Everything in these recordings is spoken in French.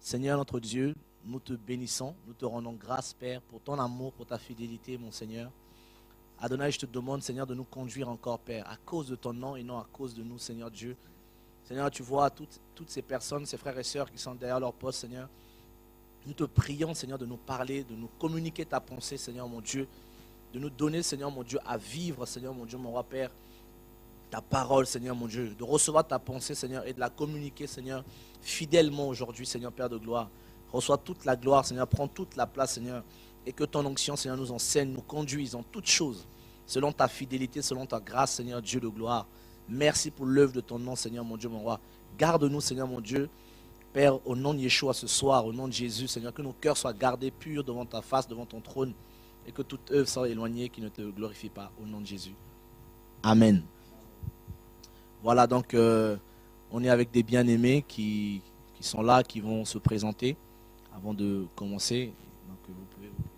Seigneur notre Dieu, nous te bénissons, nous te rendons grâce, Père, pour ton amour, pour ta fidélité, mon Seigneur. Adonai, je te demande, Seigneur, de nous conduire encore, Père, à cause de ton nom et non à cause de nous, Seigneur Dieu. Seigneur, tu vois toutes ces personnes, ces frères et sœurs qui sont derrière leur poste, Seigneur. Nous te prions, Seigneur, de nous parler, de nous communiquer ta pensée, Seigneur mon Dieu. De nous donner, Seigneur mon Dieu, à vivre, Seigneur mon Dieu, mon roi Père, ta parole, Seigneur mon Dieu. De recevoir ta pensée, Seigneur, et de la communiquer, Seigneur, fidèlement aujourd'hui, Seigneur Père de gloire. Reçois toute la gloire, Seigneur, prends toute la place, Seigneur. Et que ton onction, Seigneur, nous enseigne, nous conduise en toutes choses, selon ta fidélité, selon ta grâce, Seigneur Dieu de gloire. Merci pour l'œuvre de ton nom, Seigneur mon Dieu, mon roi. Garde-nous, Seigneur mon Dieu, Père, au nom de Yeshua ce soir, au nom de Jésus, Seigneur, que nos cœurs soient gardés purs devant ta face, devant ton trône, et que toute œuvre soit éloignée qui ne te glorifie pas, au nom de Jésus. Amen. Voilà, donc on est avec des bien-aimés qui sont là, qui vont se présenter avant de commencer. Donc vous pouvez vous présenter.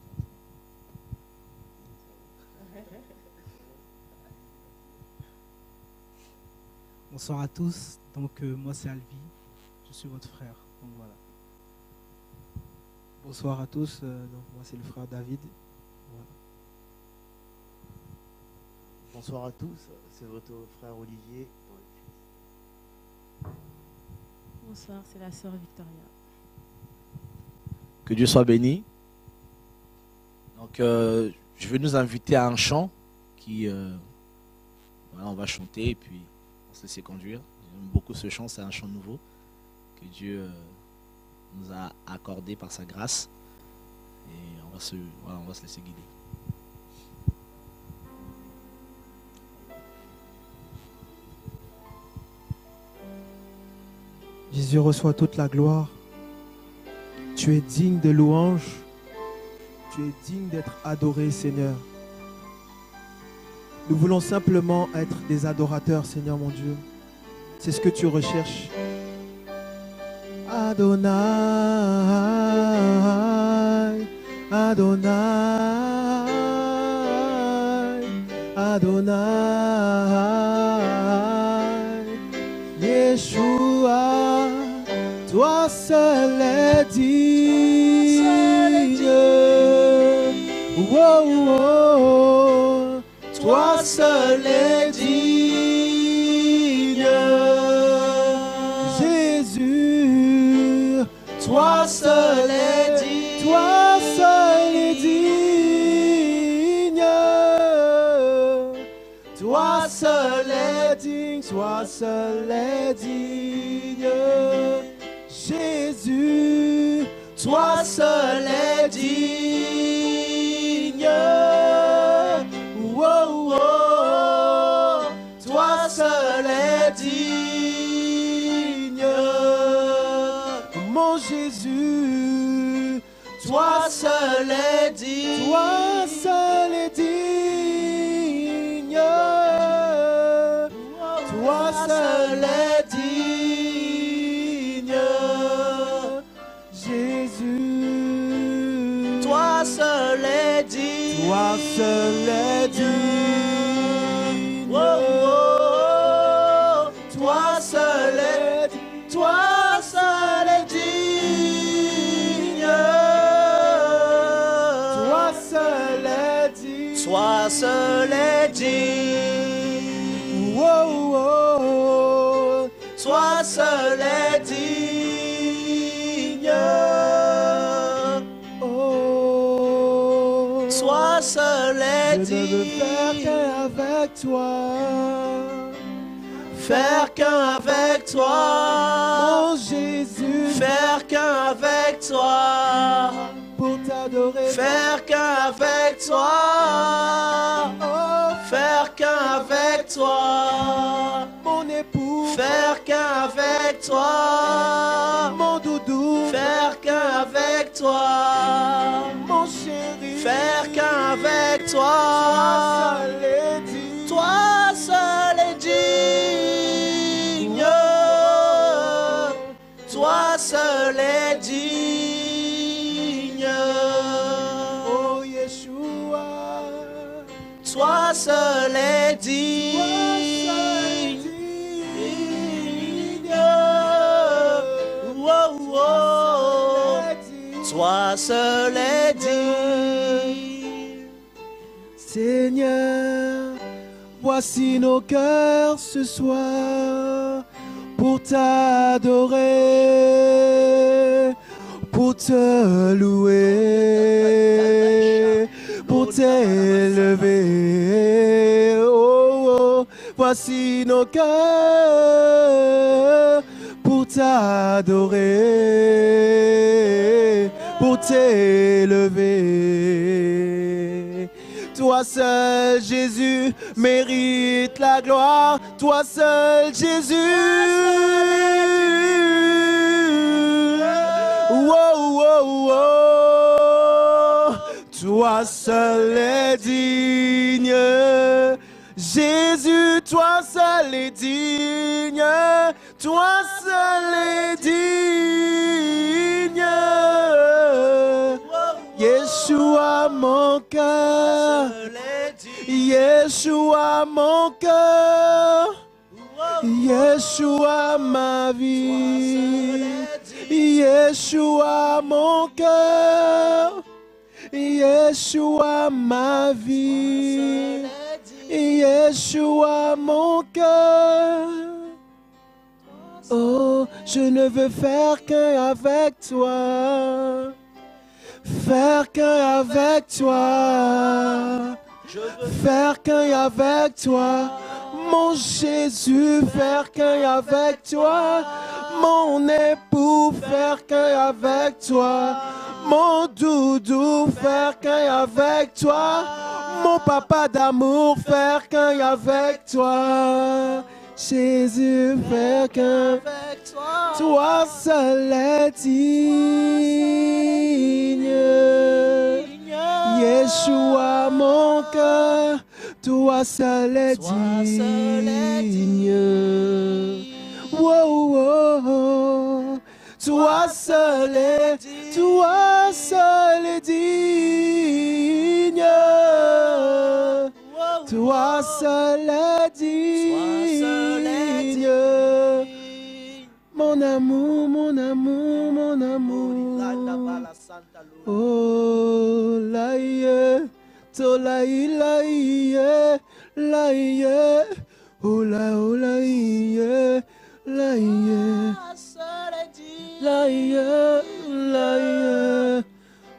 Bonsoir à tous. Donc moi c'est Alvi, je suis votre frère. Donc voilà. Bonsoir à tous. Donc moi c'est le frère David. Voilà. Bonsoir à tous, c'est votre frère Olivier. Bonsoir, c'est la sœur Victoria. Que Dieu soit béni. Donc je vais nous inviter à un chant qui voilà, on va chanter et puis on se laisser conduire. J'aime beaucoup ce chant, c'est un chant nouveau que Dieu nous a accordé par sa grâce et on va se laisser guider. Jésus reçoit toute la gloire. Tu es digne de louange. Tu es digne d'être adoré, Seigneur. Nous voulons simplement être des adorateurs, Seigneur mon Dieu. C'est ce que tu recherches. Adonai, Adonai, Adonai, Yeshua, toi seul est digne. Oh, oh, toi seul est digne. Jésus, toi seul est digne. Toi seul est digne. Toi seul est digne. Toi seul est digne. Jésus, toi seul est digne. Oh, oh, toi seul est digne. Mon Jésus, toi seul est digne. Toi seul est digne. Toi seul est digne. Jésus, toi seul est digne. Toi seul est digne. Oh, oh, toi seul est digne. Toi seul est digne. Toi seul est digne. Toi seul est digne. Oh, oh, toi seul est digne. Oh, toi seul est digne. Je ne veux faire qu'un avec toi. Faire qu'un avec toi. Mon Jésus. Faire qu'un avec toi. Pour t'adorer. Faire qu'un avec toi. Oh, faire qu'un avec toi. Mon époux. Faire qu'un avec toi. Mon doudou. Faire qu'un avec toi. Mon chéri. Faire qu'un avec toi. Toi seul est digne. Toi seul est digne. Oh Yeshua. Toi seul est digne. Oh, oh. toi seul est digne. Seigneur, voici nos cœurs ce soir pour t'adorer, pour te louer, pour t'élever. Oh, oh, voici nos cœurs pour t'adorer, pour t'élever. Toi seul, Jésus, mérite la gloire. Toi seul, Jésus. Wow, wow, wow. Toi seul est digne. Jésus, toi seul est digne. Toi seul est digne. Yeshua mon cœur, Yeshua mon cœur, Yeshua ma vie, Yeshua mon cœur, Yeshua ma vie, Yeshua mon cœur. Oh, je ne veux faire qu'un avec toi. Faire qu'un avec toi, faire qu'un avec toi, mon Jésus, faire qu'un avec toi, mon époux, faire qu'un avec toi, mon doudou, faire qu'un avec toi, mon papa d'amour, faire qu'un avec toi. Jésus, faire qu'un avec toi, toi seul est digne. Yeshua mon cœur, toi seul est digne. Wow, wow, wow. Toi seul est digne. Toi seul est digne. Mon amour, mon amour, mon amour. Oh, laïe, to laïe, laïe, laïe. Oh, laïe, laïe. Laïe, laïe.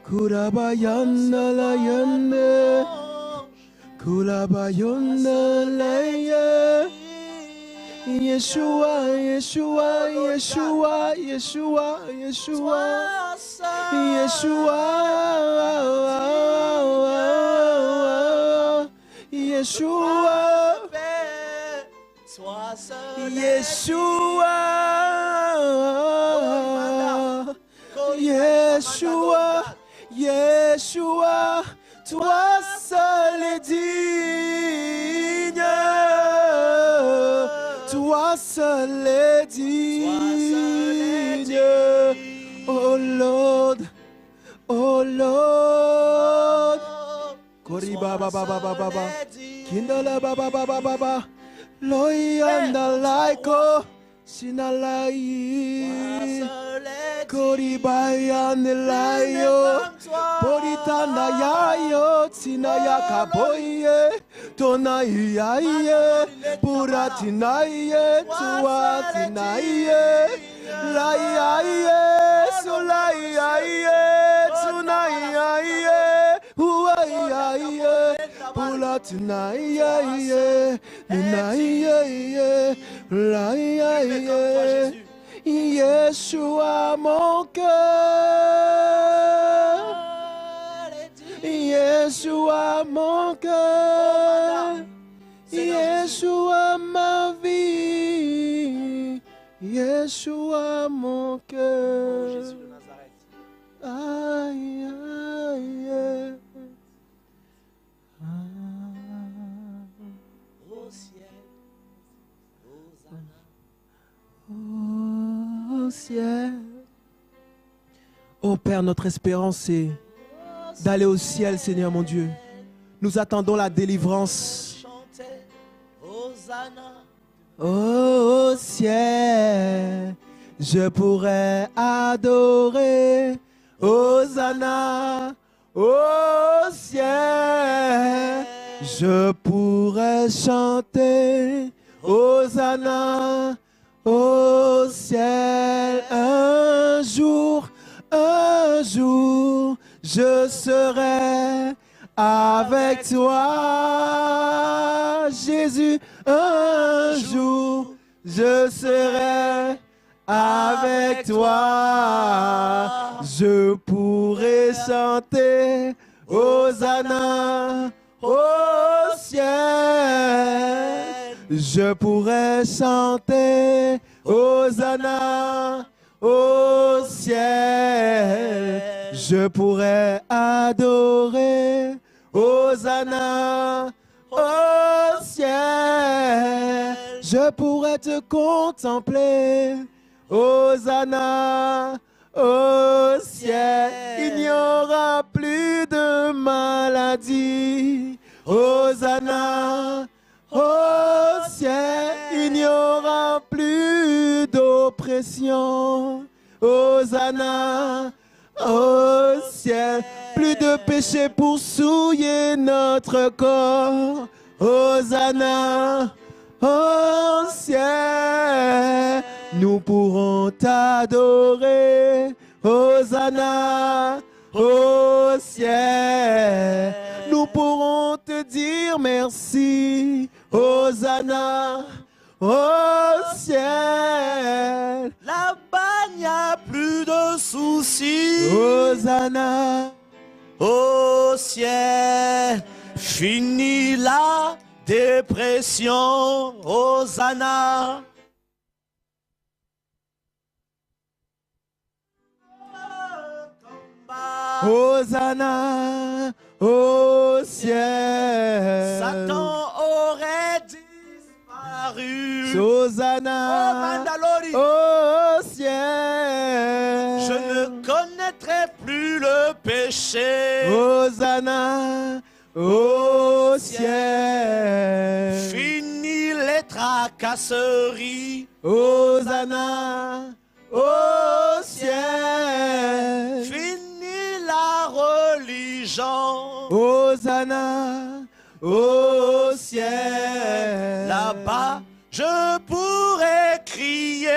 Kurabayana, laïe. Kulabayona laye. Yeshua, Yeshua, Yeshua, Yeshua, Yeshua, Yeshua, Yeshua, Yeshua, Yeshua, Yeshua, toi seul est digne. Toi seul est digne. Oh Lord, oh Lord. Kori baba baba baba, kindala baba baba baba, loyanda laiko, sinalai. Kori bayane layo, poritana yayo, tinaya kaboye, tonayaye, puratinaye, tuatinaye, layaye, solayaye, tunayaye, huayaye, puratinaye, lunayaye, layaye. Yeshua mon cœur, Yeshua mon cœur, Yeshua ma vie, Yeshua mon cœur. Jésus de Nazareth. Aïe, aïe, aïe. Au ciel, Hosanna. Au ciel. Oh Père, notre espérance c'est d'aller au ciel, Seigneur mon Dieu. Nous attendons la délivrance. Chantez, Hosanna. Au ciel, je pourrais adorer. Hosanna au ciel. Je pourrais chanter Hosanna au ciel. Un jour, je serai avec toi, Jésus. Un jour, je serai avec toi. Je pourrai chanter Hosanna au ciel. Je pourrais chanter Hosanna au ciel. Je pourrais adorer Hosanna au ciel. Je pourrais te contempler Hosanna au ciel. Il n'y aura plus de maladie. Hosanna au ciel. Il n'y aura plus d'oppression. Hosanna au ciel. Plus de péché pour souiller notre corps. Hosanna au ciel. Nous pourrons t'adorer. Hosanna au ciel. Nous pourrons te dire merci. Hosanna au ciel. Là-bas, il n'y a plus de soucis. Hosanna au ciel. Fini la dépression. Hosanna. Hosanna au ciel. Satan aurait disparu. Hosanna Oh, au ciel. je ne connaîtrai plus le péché. Hosanna au ciel. Fini les tracasseries. Hosanna au ciel. Fini la religion. Hosanna au ciel. Là-bas, je pourrais crier.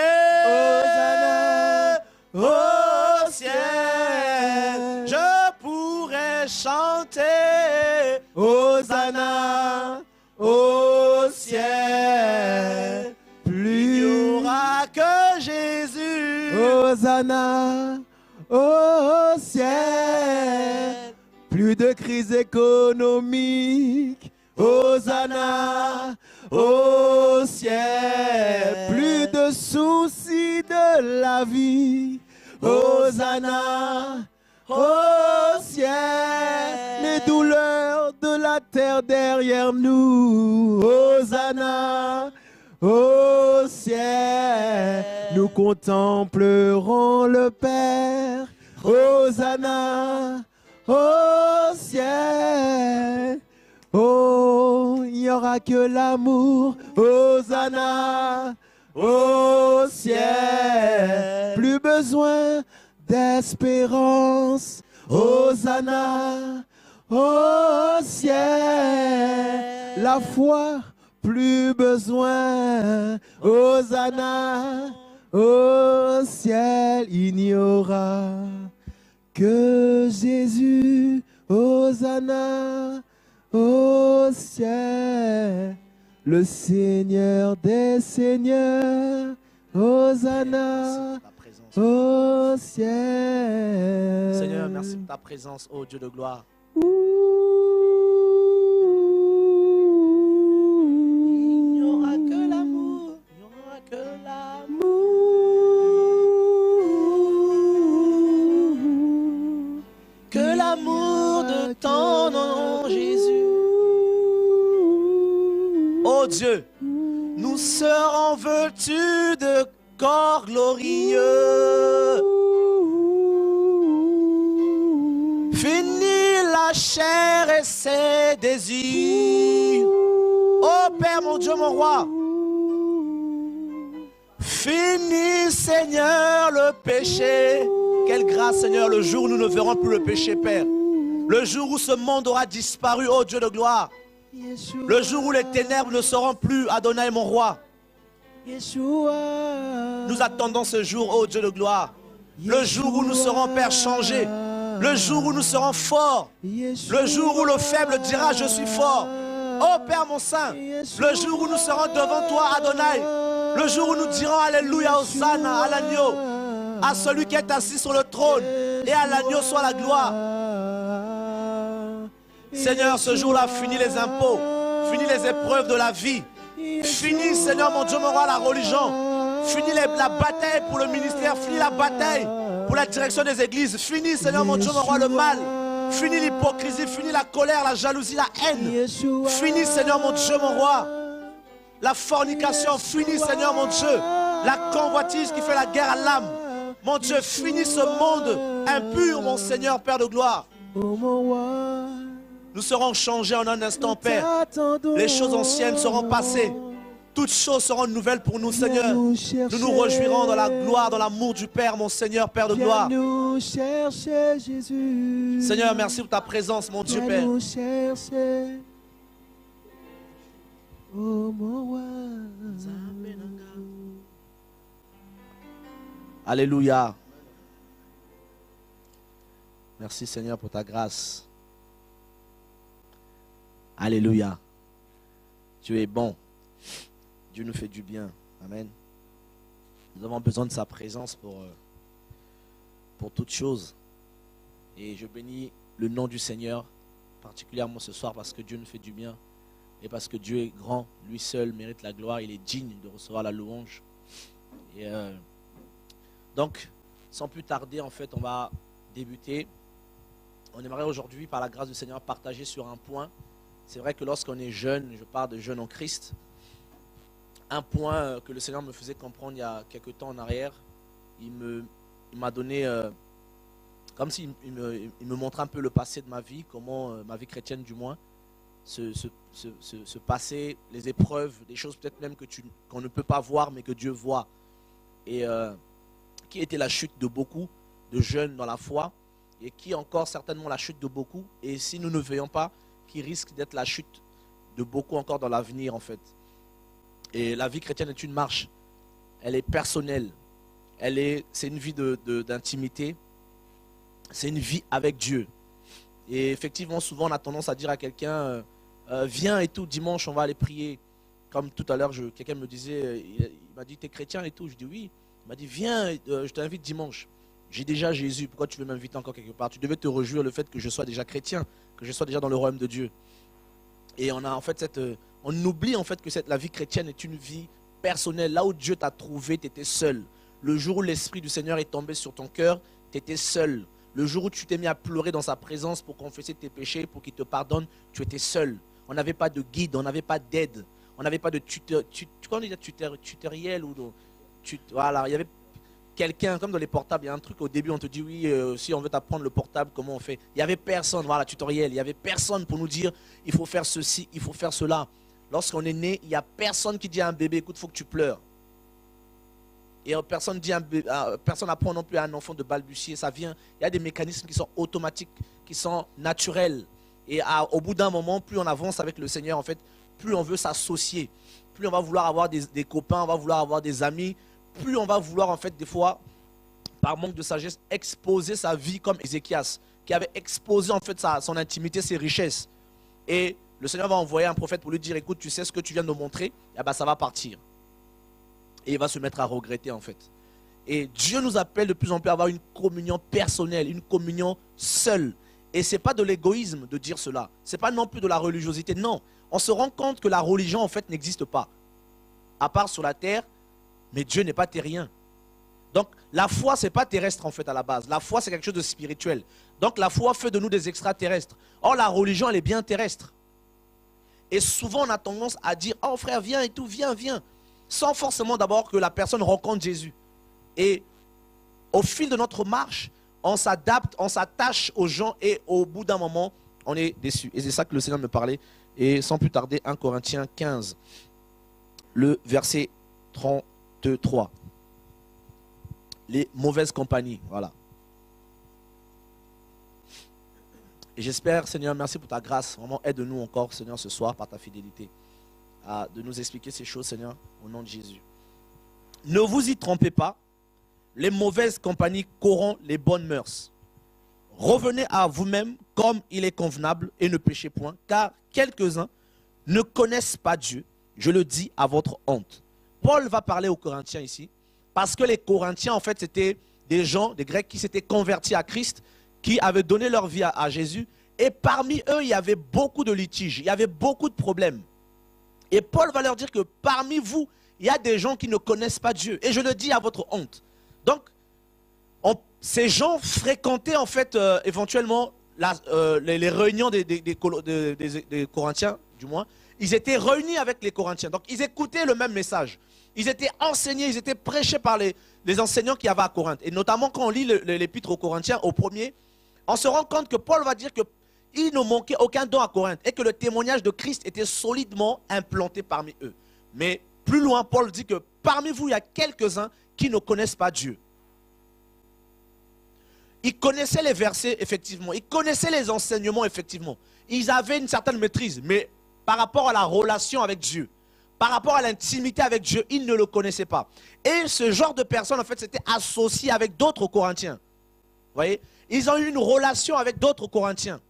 Hosanna au ciel. Je pourrais chanter. Hosanna au ciel. Il n'y aura que Jésus. Hosanna au ciel. Plus de crise économique. Hosanna au ciel. Plus de soucis de la vie. Hosanna au ciel. Les douleurs de la terre derrière nous. Hosanna au ciel. Nous contemplerons le Père. Hosanna au ciel. Oh, il n'y aura que l'amour. Hosanna au ciel. Plus besoin d'espérance. Hosanna au ciel. La foi, plus besoin. Hosanna au ciel. Il n'y aura que Jésus. Hosanna au ciel. Le Seigneur des Seigneurs. Hosanna au ciel. Seigneur, merci pour ta présence, ô Dieu de gloire. Il n'y aura que l'amour. Il n'y aura que l'amour. Que l'amour de ton nom, Jésus. Ô Dieu, nous serons vêtus de corps glorieux. Fini la chair et ses désirs. Ô Père, mon Dieu, mon roi. Fini, Seigneur, le péché. Quelle grâce. viendra, Seigneur, le jour où nous ne verrons plus le péché, Père. Le jour où ce monde aura disparu, ô Dieu de gloire. Le jour où les ténèbres ne seront plus, Adonai, mon roi. Nous attendons ce jour, ô Dieu de gloire. Le jour où nous serons, Père, changés. Le jour où nous serons forts. Le jour où le faible dira, je suis fort. Oh Père mon Saint, le jour où nous serons devant toi, Adonai. Le jour où nous dirons Alléluia, Hosanna, à l'agneau. À celui qui est assis sur le trône. Et à l'agneau soit la gloire. Seigneur, ce jour-là, finis les impôts. Finis les épreuves de la vie. Finis, Seigneur, mon Dieu, mon roi, la religion. Finis la bataille pour le ministère. Finis la bataille pour la direction des églises. Finis, Seigneur, mon Dieu, mon roi, le mal. Finis l'hypocrisie. Finis la colère, la jalousie, la haine. Finis, Seigneur, mon Dieu, mon roi, la fornication. Finis, Seigneur, mon Dieu, la convoitise qui fait la guerre à l'âme. Mon Dieu, finis ce monde impur, mon Seigneur, Père de gloire. Nous serons changés en un instant, Père. Les choses anciennes seront passées. Toutes choses seront nouvelles pour nous, Seigneur. Nous nous réjouirons dans la gloire, dans l'amour du Père, mon Seigneur, Père de gloire. Seigneur, merci pour ta présence, mon Dieu, Père. Alléluia. Merci, Seigneur, pour ta grâce. Alléluia. Tu es bon. Dieu nous fait du bien. Amen. Nous avons besoin de sa présence pour toutes choses. Et je bénis le nom du Seigneur, particulièrement ce soir, parce que Dieu nous fait du bien. Et parce que Dieu est grand, lui seul mérite la gloire. Il est digne de recevoir la louange. Et donc, sans plus tarder, en fait, on va débuter. On aimerait aujourd'hui, par la grâce du Seigneur, partager sur un point. C'est vrai que lorsqu'on est jeune, je parle de jeune en Christ, un point que le Seigneur me faisait comprendre il y a quelques temps en arrière, il m'a donné, comme s'il me montrait un peu le passé de ma vie, comment ma vie chrétienne du moins, ce passé, les épreuves, des choses peut-être même qu'on ne peut pas voir mais que Dieu voit. Et qui était la chute de beaucoup de jeunes dans la foi, et qui encore certainement la chute de beaucoup, et si nous ne veillons pas, qui risque d'être la chute de beaucoup encore dans l'avenir en fait. Et la vie chrétienne est une marche, elle est personnelle, c'est une vie d'intimité, c'est une vie avec Dieu. Et effectivement, souvent on a tendance à dire à quelqu'un, viens et tout, dimanche on va aller prier. Comme tout à l'heure, quelqu'un me disait, il m'a dit, t'es chrétien et tout. Je dis oui. Il m'a dit, viens, je t'invite dimanche. J'ai déjà Jésus, pourquoi tu veux m'inviter encore quelque part? Tu devais te réjouir le fait que je sois déjà chrétien, que je sois déjà dans le royaume de Dieu. Et on a en fait on oublie en fait que la vie chrétienne est une vie personnelle. Là où Dieu t'a trouvé, tu étais seul. Le jour où l'Esprit du Seigneur est tombé sur ton cœur, tu étais seul. Le jour où tu t'es mis à pleurer dans sa présence pour confesser tes péchés, pour qu'il te pardonne, tu étais seul. On n'avait pas de guide, on n'avait pas d'aide, on n'avait pas de tutoriel ou voilà, il y avait quelqu'un, comme dans les portables, il y a un truc au début, on te dit oui, si on veut t'apprendre le portable, comment on fait? Il n'y avait personne, voilà, tutoriel, il n'y avait personne pour nous dire, il faut faire ceci, il faut faire cela. Lorsqu'on est né, il n'y a personne qui dit à un bébé, écoute, il faut que tu pleures. Et personne n'apprend non plus à un enfant de balbutier, ça vient, il y a des mécanismes qui sont automatiques, qui sont naturels. Et au bout d'un moment, plus on avance avec le Seigneur, en fait, plus on veut s'associer, plus on va vouloir avoir des copains, on va vouloir avoir des amis, plus on va vouloir en fait des fois, par manque de sagesse, exposer sa vie comme Ézéchias, qui avait exposé en fait son intimité, ses richesses. Et le Seigneur va envoyer un prophète pour lui dire, écoute, tu sais ce que tu viens de me montrer, et ben, ça va partir. Et il va se mettre à regretter en fait. Et Dieu nous appelle de plus en plus à avoir une communion personnelle, une communion seule. Et ce n'est pas de l'égoïsme de dire cela. Ce n'est pas non plus de la religiosité. Non, on se rend compte que la religion en fait n'existe pas. À part sur la terre, mais Dieu n'est pas terrien. Donc la foi, ce n'est pas terrestre en fait à la base. La foi, c'est quelque chose de spirituel. Donc la foi fait de nous des extraterrestres. Or la religion, elle est bien terrestre. Et souvent on a tendance à dire, oh frère, viens et tout, viens, viens. Sans forcément d'abord que la personne rencontre Jésus. Et au fil de notre marche, on s'adapte, on s'attache aux gens et au bout d'un moment, on est déçu. Et c'est ça que le Seigneur me parlait. Et sans plus tarder, 1 Corinthiens 15, le verset 33. Les mauvaises compagnies, voilà. Et j'espère, Seigneur, merci pour ta grâce. Vraiment, aide-nous encore, Seigneur, ce soir, par ta fidélité, de nous expliquer ces choses, Seigneur, au nom de Jésus. Ne vous y trompez pas. Les mauvaises compagnies corrompent les bonnes mœurs. Revenez à vous-même comme il est convenable et ne péchez point, car quelques-uns ne connaissent pas Dieu. Je le dis à votre honte. Paul va parler aux Corinthiens ici, parce que les Corinthiens, en fait, c'était des gens, des Grecs qui s'étaient convertis à Christ, qui avaient donné leur vie à Jésus. Et parmi eux, il y avait beaucoup de litiges, il y avait beaucoup de problèmes. Et Paul va leur dire que parmi vous, il y a des gens qui ne connaissent pas Dieu. Et je le dis à votre honte. Donc, ces gens fréquentaient en fait éventuellement les réunions des Corinthiens, du moins. Ils étaient réunis avec les Corinthiens. Donc, ils écoutaient le même message. Ils étaient enseignés, ils étaient prêchés par les enseignants qu'il y avait à Corinthe. Et notamment quand on lit l'épître aux Corinthiens, au premier, on se rend compte que Paul va dire qu'il ne manquait aucun don à Corinthe et que le témoignage de Christ était solidement implanté parmi eux. Mais plus loin, Paul dit que parmi vous, il y a quelques-uns qui ne connaissent pas Dieu. Ils connaissaient les versets, effectivement. Ils connaissaient les enseignements, effectivement. Ils avaient une certaine maîtrise, mais par rapport à la relation avec Dieu, par rapport à l'intimité avec Dieu, ils ne le connaissaient pas. Et ce genre de personnes, en fait, s'étaient associés avec d'autres Corinthiens. Vous voyez? Ils ont eu une relation avec d'autres Corinthiens.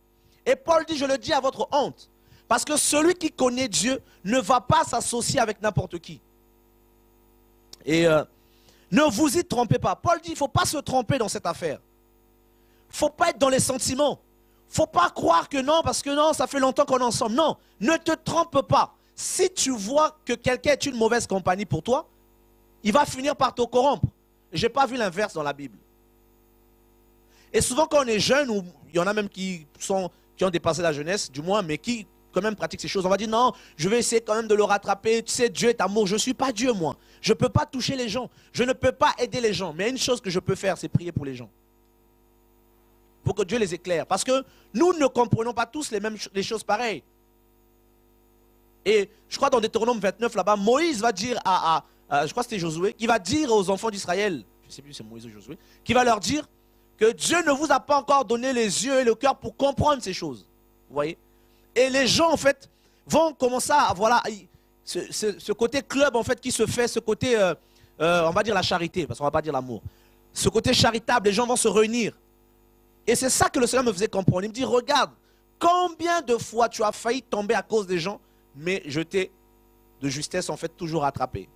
Et Paul dit, je le dis à votre honte, parce que celui qui connaît Dieu ne va pas s'associer avec n'importe qui. Et ne vous y trompez pas. Paul dit, il ne faut pas se tromper dans cette affaire. Il ne faut pas être dans les sentiments. Il ne faut pas croire que non, parce que non, ça fait longtemps qu'on est ensemble. Non, ne te trompe pas. Si tu vois que quelqu'un est une mauvaise compagnie pour toi, il va finir par te corrompre. Je n'ai pas vu l'inverse dans la Bible. Et souvent quand on est jeune, ou il y en a même qui ont dépassé la jeunesse, du moins, mais qui quand même pratiquent ces choses, on va dire non, je vais essayer quand même de le rattraper. Tu sais, Dieu est amour. Je ne suis pas Dieu, moi. Je ne peux pas toucher les gens. Je ne peux pas aider les gens. Mais une chose que je peux faire, c'est prier pour les gens. Pour que Dieu les éclaire. Parce que nous ne comprenons pas tous les choses pareilles. Et je crois dans Deutéronome 29, là-bas, Moïse va dire je crois que c'était Josué, qui va dire aux enfants d'Israël, je ne sais plus si c'est Moïse ou Josué, qui va leur dire que Dieu ne vous a pas encore donné les yeux et le cœur pour comprendre ces choses. Vous voyez? Et les gens, en fait, vont commencer à, voilà, ce côté club, en fait, qui se fait, ce côté, on va dire la charité, parce qu'on ne va pas dire l'amour. Ce côté charitable, les gens vont se réunir. Et c'est ça que le Seigneur me faisait comprendre. Il me dit, regarde, combien de fois tu as failli tomber à cause des gens, mais je t'ai de justesse, en fait, toujours rattrapé.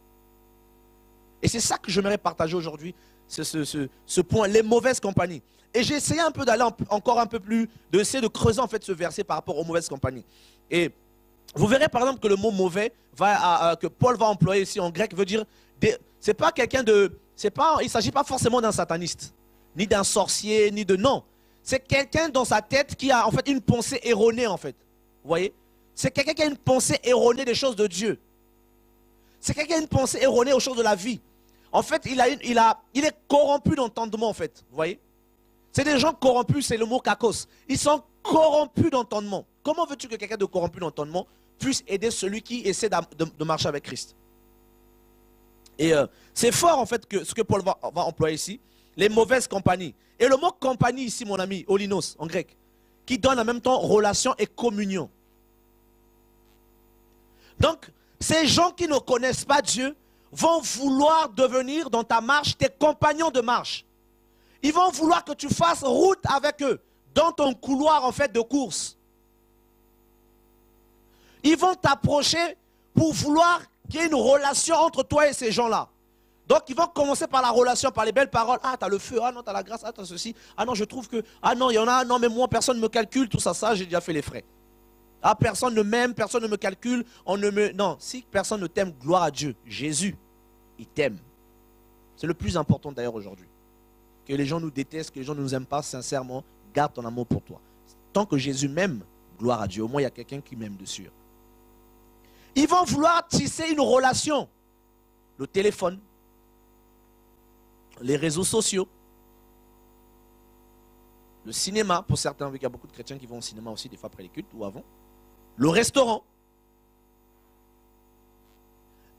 Et c'est ça que j'aimerais partager aujourd'hui, ce point, les mauvaises compagnies. Et j'ai essayé un peu d'aller encore un peu plus, d'essayer de creuser en fait ce verset par rapport aux mauvaises compagnies. Et vous verrez par exemple que le mot mauvais, que Paul va employer ici en grec, veut dire, c'est pas quelqu'un de, il ne s'agit pas forcément d'un sataniste, ni d'un sorcier, ni de, non. C'est quelqu'un dans sa tête qui a en fait une pensée erronée en fait. Vous voyez? C'est quelqu'un qui a une pensée erronée des choses de Dieu. C'est quelqu'un qui a une pensée erronée aux choses de la vie. En fait, il est corrompu d'entendement en fait. Vous voyez? C'est des gens corrompus, c'est le mot kakos. Ils sont corrompus d'entendement. Comment veux-tu que quelqu'un de corrompu d'entendement puisse aider celui qui essaie de marcher avec Christ? Et c'est fort en fait que ce que Paul va employer ici. Les mauvaises compagnies. Et le mot compagnie ici, mon ami, olinos en grec, qui donne en même temps relation et communion. Donc, ces gens qui ne connaissent pas Dieu vont vouloir devenir dans ta marche tes compagnons de marche. Ils vont vouloir que tu fasses route avec eux dans ton couloir en fait de course. Ils vont t'approcher pour vouloir qu'il y ait une relation entre toi et ces gens-là. Donc ils vont commencer par la relation, par les belles paroles. Ah, tu as le feu, ah non, tu as la grâce, ah, tu as ceci. Ah non, je trouve que, ah non, il y en a, non, mais moi, personne ne me calcule, tout ça, j'ai déjà fait les frais. Ah, personne ne m'aime, personne ne me calcule, on ne me... Non, si personne ne t'aime, gloire à Dieu. Jésus, il t'aime. C'est le plus important d'ailleurs aujourd'hui. Que les gens nous détestent, que les gens ne nous aiment pas, sincèrement, garde ton amour pour toi. Tant que Jésus m'aime, gloire à Dieu. Au moins, il y a quelqu'un qui m'aime dessus. Ils vont vouloir tisser une relation. Le téléphone, les réseaux sociaux, le cinéma, pour certains, il y a beaucoup de chrétiens qui vont au cinéma aussi, des fois après les cultes ou avant. Le restaurant.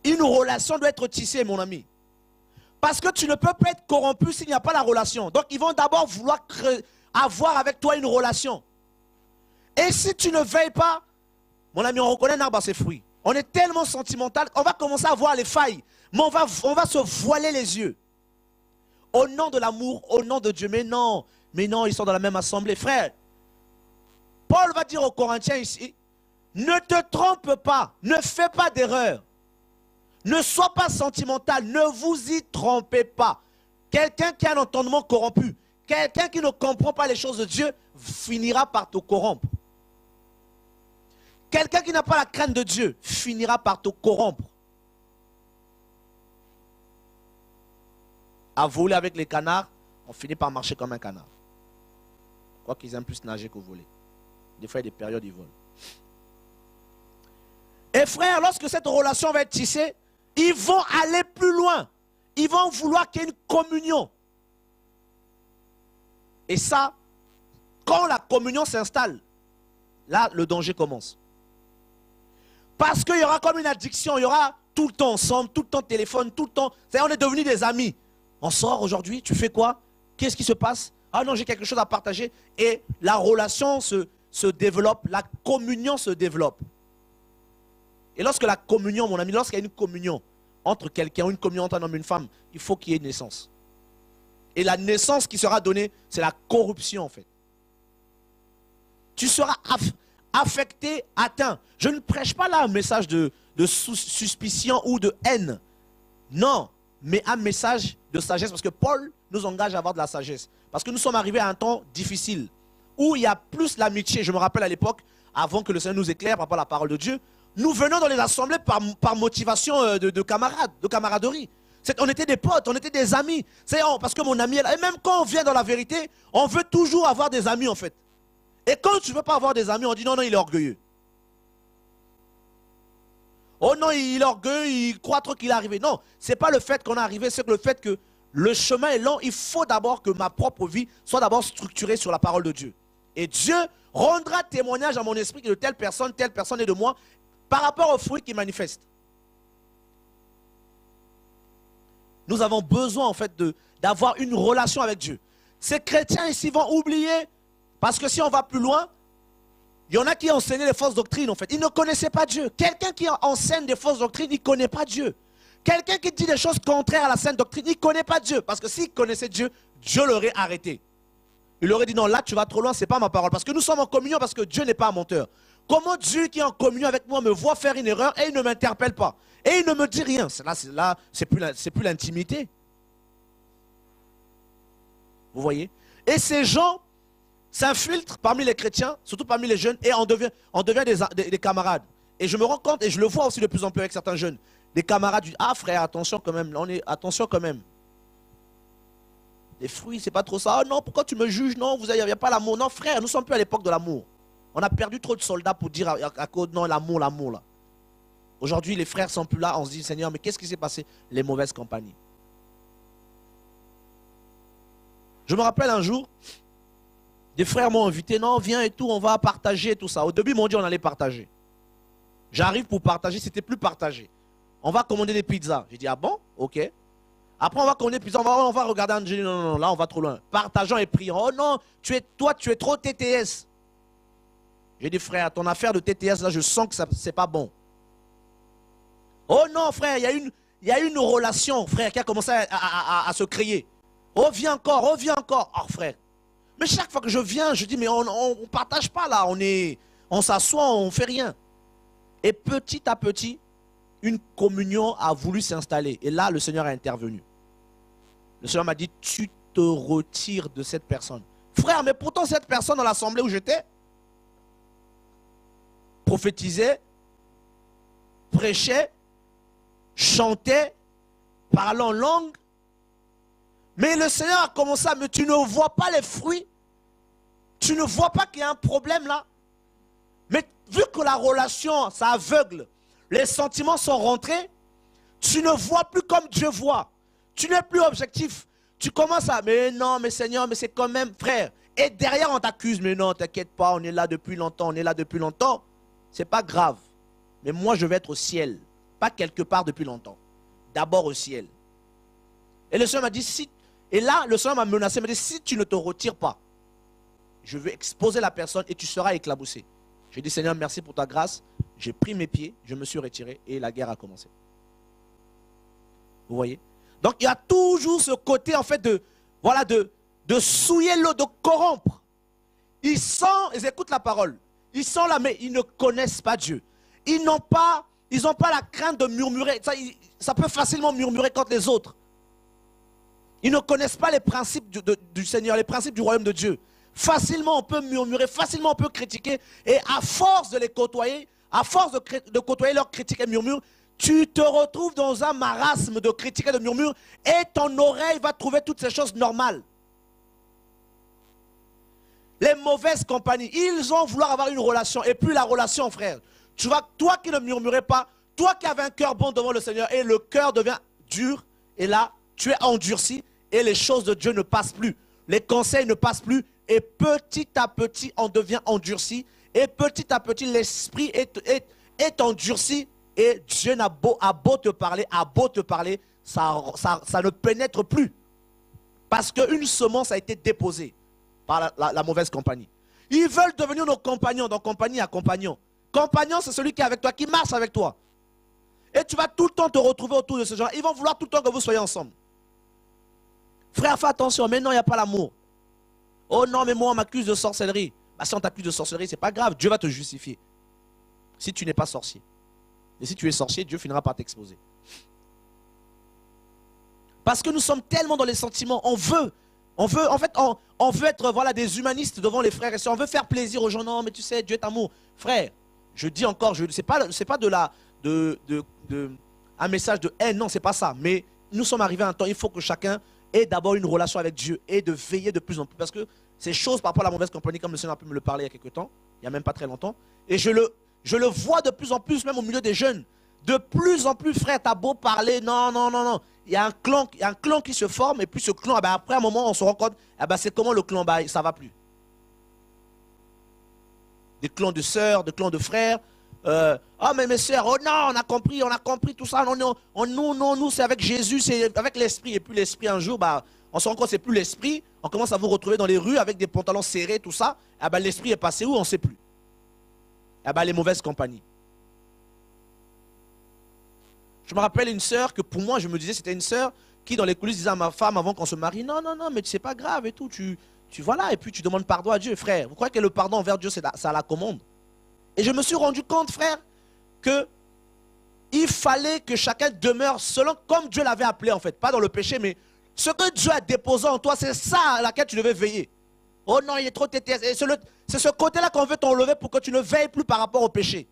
Une relation doit être tissée, mon ami. Parce que tu ne peux pas être corrompu s'il n'y a pas la relation. Donc ils vont d'abord vouloir avoir avec toi une relation. Et si tu ne veilles pas, mon ami, on reconnaît un arbre à ses fruits. On est tellement sentimental, on va commencer à voir les failles. Mais on va se voiler les yeux. Au nom de l'amour, au nom de Dieu. Mais non, ils sont dans la même assemblée. Frère, Paul va dire aux Corinthiens ici, ne te trompe pas, ne fais pas d'erreur. Ne sois pas sentimental, ne vous y trompez pas. Quelqu'un qui a un entendement corrompu, quelqu'un qui ne comprend pas les choses de Dieu, finira par te corrompre. Quelqu'un qui n'a pas la crainte de Dieu, finira par te corrompre. À voler avec les canards, on finit par marcher comme un canard. Quoi qu'ils aiment plus nager que voler. Des fois, il y a des périodes où ils volent. Et frère, lorsque cette relation va être tissée, ils vont aller plus loin. Ils vont vouloir qu'il y ait une communion. Et ça, quand la communion s'installe, là, le danger commence. Parce qu'il y aura comme une addiction, il y aura tout le temps ensemble, tout le temps téléphone, tout le temps. C'est-à-dire, on est devenus des amis. On sort aujourd'hui, tu fais quoi? Qu'est-ce qui se passe? Ah non, j'ai quelque chose à partager. Et la relation se développe, la communion se développe. Et lorsque la communion, mon ami, lorsqu'il y a une communion entre quelqu'un, une communion entre un homme et une femme, il faut qu'il y ait une naissance. Et la naissance qui sera donnée, c'est la corruption en fait. Tu seras affecté, atteint. Je ne prêche pas là un message de suspicion ou de haine. Non, mais un message de sagesse. Parce que Paul nous engage à avoir de la sagesse. Parce que nous sommes arrivés à un temps difficile. Où il y a plus l'amitié. Je me rappelle à l'époque, avant que le Seigneur nous éclaire par rapport à la parole de Dieu, nous venons dans les assemblées par motivation de camaraderie. On était des potes, on était des amis. Parce que mon ami est là. Et même quand on vient dans la vérité, on veut toujours avoir des amis en fait. Et quand tu ne veux pas avoir des amis, on dit non, il est orgueilleux. Oh non, il est orgueilleux, il croit trop qu'il est arrivé. Non, ce n'est pas le fait qu'on est arrivé, c'est le fait que le chemin est long. Il faut d'abord que ma propre vie soit d'abord structurée sur la parole de Dieu. Et Dieu rendra témoignage à mon esprit que de telle personne est de moi par rapport aux fruits qu'il manifeste. Nous avons besoin en fait d'avoir une relation avec Dieu. Ces chrétiens ici vont oublier, parce que si on va plus loin, il y en a qui enseignaient les fausses doctrines en fait. Ils ne connaissaient pas Dieu. Quelqu'un qui enseigne des fausses doctrines, il ne connaît pas Dieu. Quelqu'un qui dit des choses contraires à la sainte doctrine, il ne connaît pas Dieu. Parce que s'il connaissait Dieu, Dieu l'aurait arrêté. Il aurait dit non, là tu vas trop loin, ce n'est pas ma parole. Parce que nous sommes en communion, parce que Dieu n'est pas un menteur. Comment Dieu qui est en communion avec moi me voit faire une erreur et il ne m'interpelle pas? Et il ne me dit rien. Là, c'est plus l'intimité. Vous voyez? Et ces gens s'infiltrent parmi les chrétiens, surtout parmi les jeunes, et on devient des camarades. Et je me rends compte, et je le vois aussi de plus en plus avec certains jeunes, des camarades disent, ah frère, attention quand même, attention quand même. Les fruits, c'est pas trop ça. Ah non, pourquoi tu me juges? Non, il n'y a pas l'amour. Non frère, nous ne sommes plus à l'époque de l'amour. On a perdu trop de soldats pour dire à cause, non, l'amour là. Aujourd'hui, les frères ne sont plus là, on se dit, Seigneur, mais qu'est-ce qui s'est passé? Les mauvaises compagnies. Je me rappelle un jour, des frères m'ont invité, non, viens et tout, on va partager tout ça. Au début, ils m'ont dit, on allait partager. J'arrive pour partager, c'était plus partagé. On va commander des pizzas. J'ai dit, ah bon? Ok. Après, on va commander des pizzas, on va regarder un. J'ai dit, non, là, on va trop loin. Partageons et prions. Oh non, tu es trop TTS. J'ai dit, frère, ton affaire de TTS, là, je sens que c'est pas bon. Oh non, frère, il y a une relation, frère, qui a commencé à se créer. Oh, viens encore, oh, viens encore. Oh, frère. Mais chaque fois que je viens, je dis, mais on ne partage pas là. On s'assoit, on ne fait rien. Et petit à petit, une communion a voulu s'installer. Et là, le Seigneur a intervenu. Le Seigneur m'a dit, tu te retires de cette personne. Frère, mais pourtant, cette personne dans l'assemblée où j'étais, prophétisait, prêchait, chantait, parlait en langue. Mais le Seigneur a commencé à me dire, tu ne vois pas les fruits? Tu ne vois pas qu'il y a un problème là? Mais vu que la relation, ça aveugle, les sentiments sont rentrés, tu ne vois plus comme Dieu voit. Tu n'es plus objectif. Tu commences à, mais non, mais Seigneur, mais c'est quand même, frère. Et derrière, on t'accuse, mais non, t'inquiète pas, on est là depuis longtemps, on est là depuis longtemps. C'est pas grave. Mais moi, je vais être au ciel. Pas quelque part depuis longtemps. D'abord au ciel. Et le Seigneur m'a dit, et là, le Seigneur m'a menacé, il m'a dit, si tu ne te retires pas, je veux exposer la personne et tu seras éclaboussé. J'ai dit, Seigneur, merci pour ta grâce. J'ai pris mes pieds, je me suis retiré et la guerre a commencé. Vous voyez? Donc il y a toujours ce côté en fait de souiller l'eau, de corrompre. Ils écoutent la parole. Ils sont là mais ils ne connaissent pas Dieu. Ils n'ont pas la crainte de murmurer. Ça peut facilement murmurer contre les autres. Ils ne connaissent pas les principes du Seigneur, les principes du royaume de Dieu. Facilement on peut murmurer, facilement on peut critiquer. Et à force de les côtoyer, à force de côtoyer leurs critiques et murmures, tu te retrouves dans un marasme de critiques et de murmures et ton oreille va trouver toutes ces choses normales. Les mauvaises compagnies, ils vont vouloir avoir une relation et puis la relation, frère. Tu vois, toi qui ne murmurais pas, toi qui avais un cœur bon devant le Seigneur et le cœur devient dur et là, tu es endurci et les choses de Dieu ne passent plus. Les conseils ne passent plus et petit à petit, on devient endurci et petit à petit, l'esprit est endurci. Et Dieu a beau te parler, ça ne pénètre plus. Parce qu'une semence a été déposée par la mauvaise compagnie. Ils veulent devenir nos compagnons, donc compagnie à compagnon. Compagnon, c'est celui qui est avec toi, qui marche avec toi. Et tu vas tout le temps te retrouver autour de ce genre. Ils vont vouloir tout le temps que vous soyez ensemble. Frère, fais attention, mais non, il n'y a pas l'amour. Oh non, mais moi, on m'accuse de sorcellerie. Bah, si on t'accuse de sorcellerie, c'est pas grave, Dieu va te justifier. Si tu n'es pas sorcier. Et si tu es sorcier, Dieu finira par t'exposer. Parce que nous sommes tellement dans les sentiments, on veut être des humanistes devant les frères et sœurs, on veut faire plaisir aux gens. Non, mais tu sais, Dieu est amour. Frère, je dis encore, c'est pas un message de haine, non, c'est pas ça. Mais nous sommes arrivés à un temps, il faut que chacun ait d'abord une relation avec Dieu et de veiller de plus en plus. Parce que ces choses par rapport à la mauvaise compagnie, comme le Seigneur a pu me le parler il y a quelques temps, il n'y a même pas très longtemps, et je le vois de plus en plus, même au milieu des jeunes. De plus en plus, frère, t'as beau parler, non. Il y a un clan qui se forme, et puis ce clan, après un moment, on se rend compte, c'est comment le clan, ça ne va plus. Des clans de sœurs, des clans de frères. Mais mes sœurs, oh non, on a compris tout ça. Nous, c'est avec Jésus, c'est avec l'esprit. Et puis l'esprit, un jour, on se rend compte que ce n'est plus l'esprit. On commence à vous retrouver dans les rues avec des pantalons serrés, tout ça. L'esprit est passé où, on ne sait plus. Les mauvaises compagnies. Je me rappelle une sœur que pour moi, je me disais, c'était une sœur qui dans les coulisses disait à ma femme avant qu'on se marie, non, mais c'est pas grave et tout, tu voilà, et puis tu demandes pardon à Dieu, frère. Vous croyez que le pardon envers Dieu, c'est à la commande? Et je me suis rendu compte, frère, que il fallait que chacun demeure selon comme Dieu l'avait appelé en fait, pas dans le péché, mais ce que Dieu a déposé en toi, c'est ça à laquelle tu devais veiller. Oh non, il est trop TTS. Et c'est ce côté-là qu'on veut t'enlever pour que tu ne veilles plus par rapport au péché.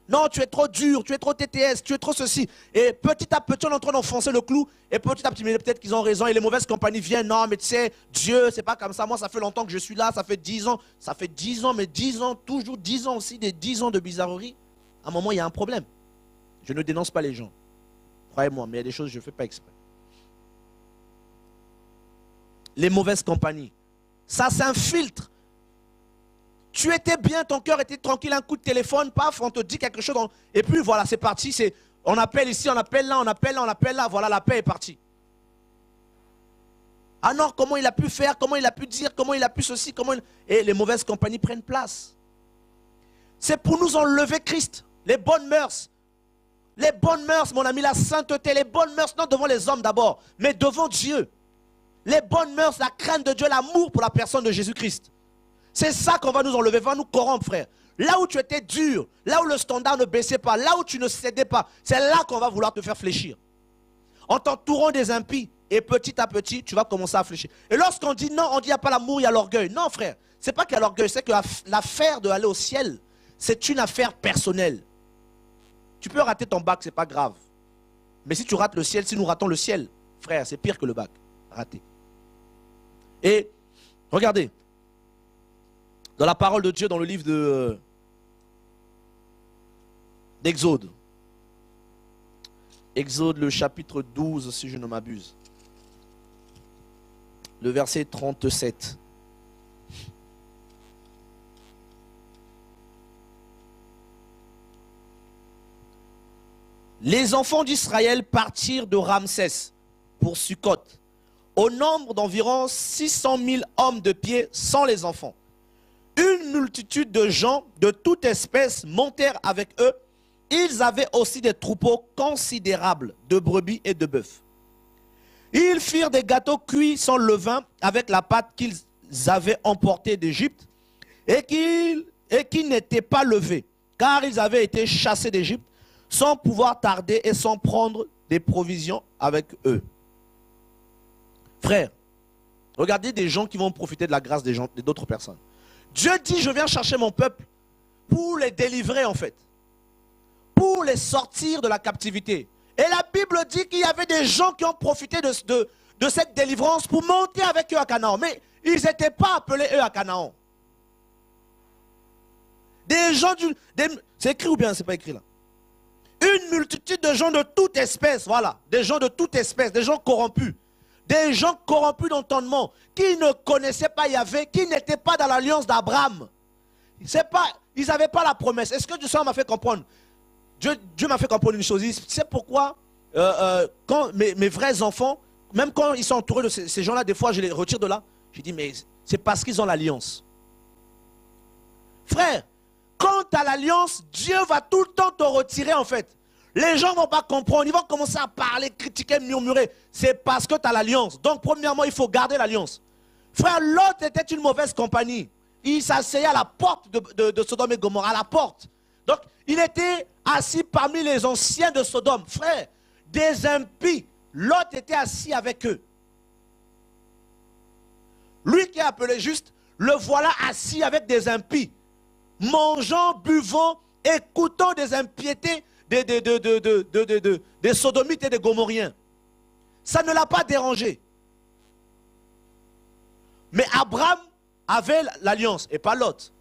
Non, tu es trop dur, tu es trop TTS, tu es trop ceci. Et petit à petit, on est en train d'enfoncer le clou. Et petit à petit, mais peut-être qu'ils ont raison. Et les mauvaises compagnies viennent. Non, mais tu sais, Dieu, c'est pas comme ça. Moi, ça fait longtemps que je suis là. Ça fait 10 ans. Ça fait 10 ans, mais 10 ans, toujours 10 ans aussi, des 10 ans de bizarrerie. À un moment, il y a un problème. Je ne dénonce pas les gens. Croyez-moi, mais il y a des choses que je ne fais pas exprès. Les mauvaises compagnies. Ça s'infiltre. Tu étais bien, ton cœur était tranquille, un coup de téléphone, paf, on te dit quelque chose. Et puis voilà, c'est parti. On appelle ici, on appelle là, on appelle là, on appelle là. Voilà, la paix est partie. Ah non, comment il a pu faire, comment il a pu dire, comment il a pu ceci, Et les mauvaises compagnies prennent place. C'est pour nous enlever Christ, les bonnes mœurs. Les bonnes mœurs, mon ami, la sainteté, les bonnes mœurs, non devant les hommes d'abord, mais devant Dieu. Les bonnes mœurs, la crainte de Dieu, l'amour pour la personne de Jésus-Christ. C'est ça qu'on va nous enlever, va nous corrompre, frère. Là où tu étais dur, là où le standard ne baissait pas, là où tu ne cédais pas, c'est là qu'on va vouloir te faire fléchir. En t'entourant des impies, et petit à petit, tu vas commencer à fléchir. Et lorsqu'on dit non, on dit il n'y a pas l'amour, il y a l'orgueil. Non, frère, c'est pas qu'il y a l'orgueil, c'est que l'affaire d'aller au ciel, c'est une affaire personnelle. Tu peux rater ton bac, c'est pas grave. Mais si tu rates le ciel, si nous ratons le ciel, frère, c'est pire que le bac. Raté. Et regardez, dans la parole de Dieu, dans le livre d'Exode. Exode, le chapitre 12, si je ne m'abuse. Le verset 37. Les enfants d'Israël partirent de Ramsès pour Sukkot, au nombre d'environ 600 000 hommes de pied sans les enfants. Une multitude de gens de toute espèce montèrent avec eux. Ils avaient aussi des troupeaux considérables de brebis et de bœufs. Ils firent des gâteaux cuits sans levain avec la pâte qu'ils avaient emportée d'Égypte et qui n'étaient pas levés, car ils avaient été chassés d'Égypte sans pouvoir tarder et sans prendre des provisions avec eux. Frères, regardez des gens qui vont profiter de la grâce d'autres personnes. Dieu dit, je viens chercher mon peuple pour les délivrer en fait, pour les sortir de la captivité. Et la Bible dit qu'il y avait des gens qui ont profité de cette délivrance pour monter avec eux à Canaan. Mais ils n'étaient pas appelés eux à Canaan. Des gens c'est écrit ou bien c'est pas écrit là? Une multitude de gens de toute espèce, voilà. Des gens de toute espèce, des gens corrompus. Des gens corrompus d'entendement, qui ne connaissaient pas Yahvé, qui n'étaient pas dans l'alliance d'Abraham. Ils n'avaient pas la promesse. Est-ce que Dieu m'a fait comprendre? Dieu m'a fait comprendre une chose. C'est pourquoi, quand mes vrais enfants, même quand ils sont entourés de ces gens-là, des fois je les retire de là. Je dis, mais c'est parce qu'ils ont l'alliance. Frère, quand tu as l'alliance, Dieu va tout le temps te retirer en fait. Les gens ne vont pas comprendre, ils vont commencer à parler, critiquer, murmurer. C'est parce que tu as l'alliance. Donc premièrement, il faut garder l'alliance. Frère, Lot était une mauvaise compagnie. Il s'asseyait à la porte de Sodome et Gomorrhe, à la porte. Donc il était assis parmi les anciens de Sodome. Frère, des impies, Lot était assis avec eux. Lui qui est appelé juste, le voilà assis avec des impies, mangeant, buvant, écoutant des impiétés des sodomites et des gomorriens. Ça ne l'a pas dérangé. Mais Abraham avait l'alliance et pas Lot.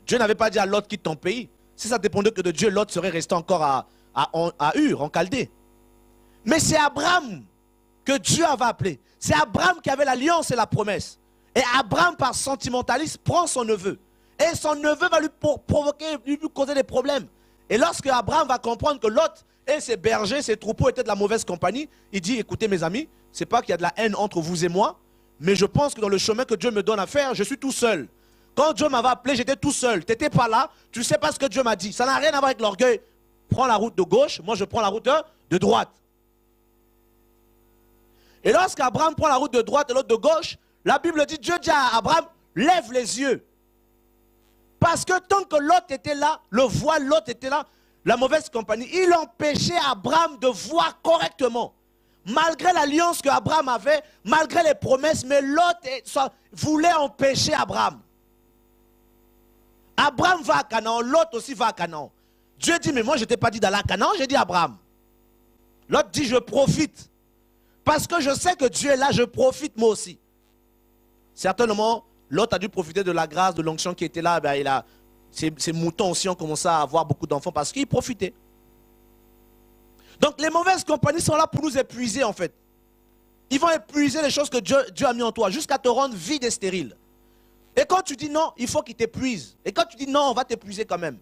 Dieu n'avait pas dit à Lot quitte ton pays. Si ça dépendait que de Dieu, Lot serait resté encore à Ur, en Chaldée. Mais c'est Abraham que Dieu avait appelé. C'est Abraham qui avait l'alliance et la promesse. Et Abraham, par sentimentalisme, prend son neveu. Et son neveu va lui provoquer, lui causer des problèmes. Et lorsque Abraham va comprendre que Lot et ses bergers, ses troupeaux étaient de la mauvaise compagnie, il dit, écoutez mes amis, c'est pas qu'il y a de la haine entre vous et moi, mais je pense que dans le chemin que Dieu me donne à faire, je suis tout seul. Quand Dieu m'avait appelé, j'étais tout seul. Tu n'étais pas là, tu ne sais pas ce que Dieu m'a dit. Ça n'a rien à voir avec l'orgueil. Prends la route de gauche, moi je prends la route de droite. Et lorsqu'Abraham prend la route de droite et l'autre de gauche, la Bible dit, Dieu dit à Abraham, lève les yeux. Parce que tant que Lot était là, le voile Lot était là, la mauvaise compagnie, il empêchait Abraham de voir correctement. Malgré l'alliance qu'Abraham avait, malgré les promesses, mais Lot voulait empêcher Abraham. Abraham va à Canaan, Lot aussi va à Canaan. Dieu dit, mais moi je ne t'ai pas dit d'aller à Canaan, j'ai dit à Abraham. Lot dit, je profite. Parce que je sais que Dieu est là, je profite moi aussi. Certainement, Lot a dû profiter de la grâce, de l'onction qui était là. Ben, ses moutons aussi ont commencé à avoir beaucoup d'enfants parce qu'ils profitaient. Donc les mauvaises compagnies sont là pour nous épuiser en fait. Ils vont épuiser les choses que Dieu a mis en toi jusqu'à te rendre vide et stérile. Et quand tu dis non, il faut qu'il t'épuise. Et quand tu dis non, on va t'épuiser quand même.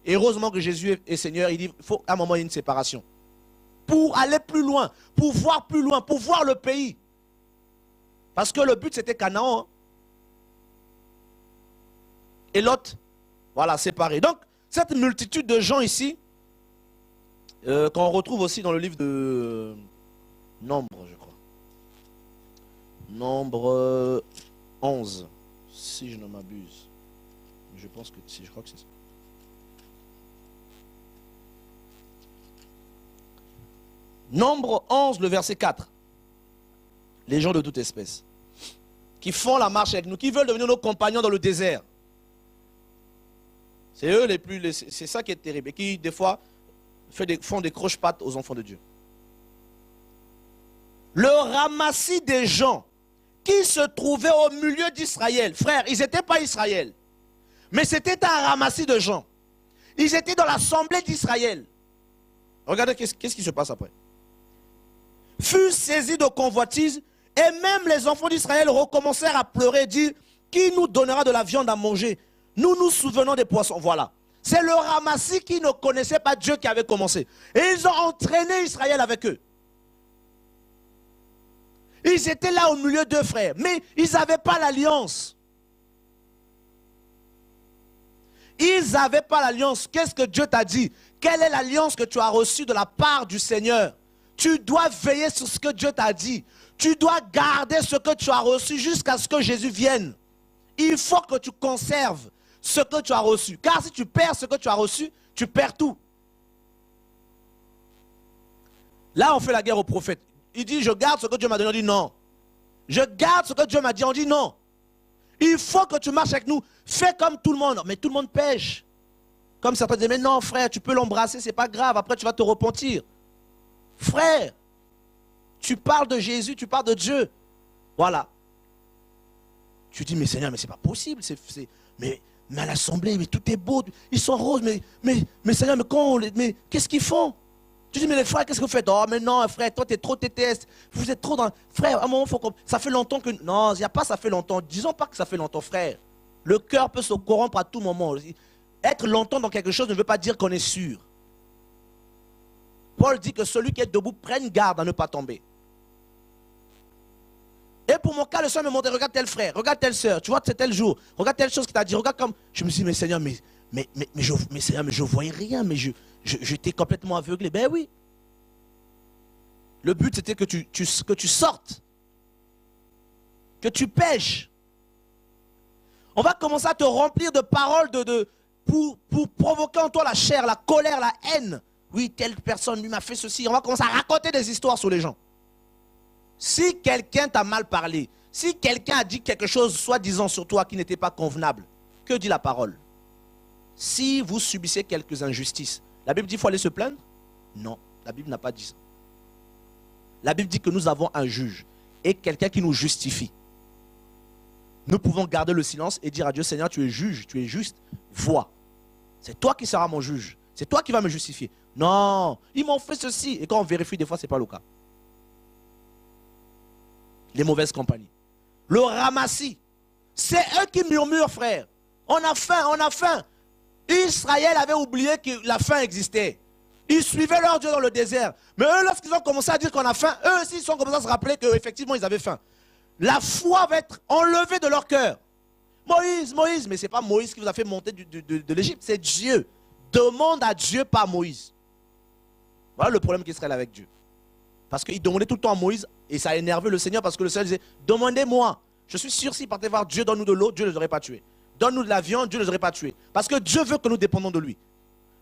Et heureusement que Jésus est Seigneur, il dit il faut à un moment il y ait une séparation. Pour aller plus loin, pour voir plus loin, pour voir le pays. Parce que le but c'était Canaan. Hein. Et Lot, voilà, séparé. Donc, cette multitude de gens ici, qu'on retrouve aussi dans le livre de Nombre, je crois. Nombre 11, si je ne m'abuse. Je pense que si, je crois que c'est ça. Nombre 11, le verset 4. Les gens de toute espèce, qui font la marche avec nous, qui veulent devenir nos compagnons dans le désert. C'est eux les plus... C'est ça qui est terrible. Et qui, des fois, font des croche-pattes aux enfants de Dieu. Le ramassis des gens qui se trouvaient au milieu d'Israël. Frère, ils n'étaient pas Israël. Mais c'était un ramassis de gens. Ils étaient dans l'assemblée d'Israël. Regardez qu'est-ce qui se passe après. Fut saisi de convoitise et même les enfants d'Israël recommencèrent à pleurer et dire, qui nous donnera de la viande à manger? Nous nous souvenons des poissons. Voilà. C'est le ramassis qui ne connaissait pas Dieu qui avait commencé. Et ils ont entraîné Israël avec eux. Ils étaient là au milieu d'eux, frères. Mais ils n'avaient pas l'alliance. Ils n'avaient pas l'alliance. Qu'est-ce que Dieu t'a dit? Quelle est l'alliance que tu as reçue de la part du Seigneur? Tu dois veiller sur ce que Dieu t'a dit. Tu dois garder ce que tu as reçu jusqu'à ce que Jésus vienne. Il faut que tu conserves ce que tu as reçu. Car si tu perds ce que tu as reçu, tu perds tout. Là, on fait la guerre au prophète. Il dit, je garde ce que Dieu m'a donné. On dit non. Je garde ce que Dieu m'a dit. On dit non. Il faut que tu marches avec nous. Fais comme tout le monde. Mais tout le monde pêche. Comme certains disent, mais non frère, tu peux l'embrasser, c'est pas grave. Après, tu vas te repentir. Frère, tu parles de Jésus, tu parles de Dieu. Voilà. Tu dis, mais Seigneur, mais c'est pas possible. Mais à l'assemblée, mais tout est beau. Ils sont roses, mais Seigneur, mais qu'est-ce qu'ils font? Tu dis, mais les frères, qu'est-ce que vous faites? Oh, mais non, frère, toi, tu es trop TTS. Vous êtes trop dans... Frère, à un moment, ça fait longtemps que... Non, il n'y a pas ça fait longtemps. Disons pas que ça fait longtemps, frère. Le cœur peut se corrompre à tout moment. Être longtemps dans quelque chose ne veut pas dire qu'on est sûr. Paul dit que celui qui est debout prenne garde à ne pas tomber. Et pour mon cas, le Seigneur me montre, regarde tel frère, regarde telle soeur, tu vois, c'est tel jour, regarde telle chose qu'il t'a dit, regarde comme... Je me suis dit, mais Seigneur, mais Seigneur, mais je voyais rien, mais j'étais complètement aveuglé. Ben oui. Le but, c'était que tu sortes, que tu pêches. On va commencer à te remplir de paroles pour provoquer en toi la chair, la colère, la haine. Oui, telle personne lui m'a fait ceci. On va commencer à raconter des histoires sur les gens. Si quelqu'un t'a mal parlé, si quelqu'un a dit quelque chose, soi-disant sur toi, qui n'était pas convenable, que dit la parole? Si vous subissez quelques injustices, la Bible dit qu'il faut aller se plaindre? Non, la Bible n'a pas dit ça. La Bible dit que nous avons un juge et quelqu'un qui nous justifie. Nous pouvons garder le silence et dire à Dieu, Seigneur, tu es juge, tu es juste, vois. C'est toi qui seras mon juge. C'est toi qui vas me justifier. Non, ils m'ont fait ceci. Et quand on vérifie, des fois, ce n'est pas le cas. Les mauvaises compagnies. Le ramassis. C'est eux qui murmurent, frère. On a faim, on a faim. Israël avait oublié que la faim existait. Ils suivaient leur Dieu dans le désert. Mais eux, lorsqu'ils ont commencé à dire qu'on a faim, eux aussi, ils ont commencé à se rappeler qu'effectivement, ils avaient faim. La foi va être enlevée de leur cœur. Moïse, mais ce n'est pas Moïse qui vous a fait monter de l'Égypte, c'est Dieu. Demande à Dieu, pas Moïse. Voilà le problème qu'Israël a avec Dieu. Parce qu'il demandait tout le temps à Moïse, et ça a énervé le Seigneur, parce que le Seigneur disait, demandez-moi. Je suis sûr, si partez voir Dieu, donne-nous de l'eau, Dieu ne les aurait pas tués. Donne-nous de la viande, Dieu ne les aurait pas tués. Parce que Dieu veut que nous dépendons de lui.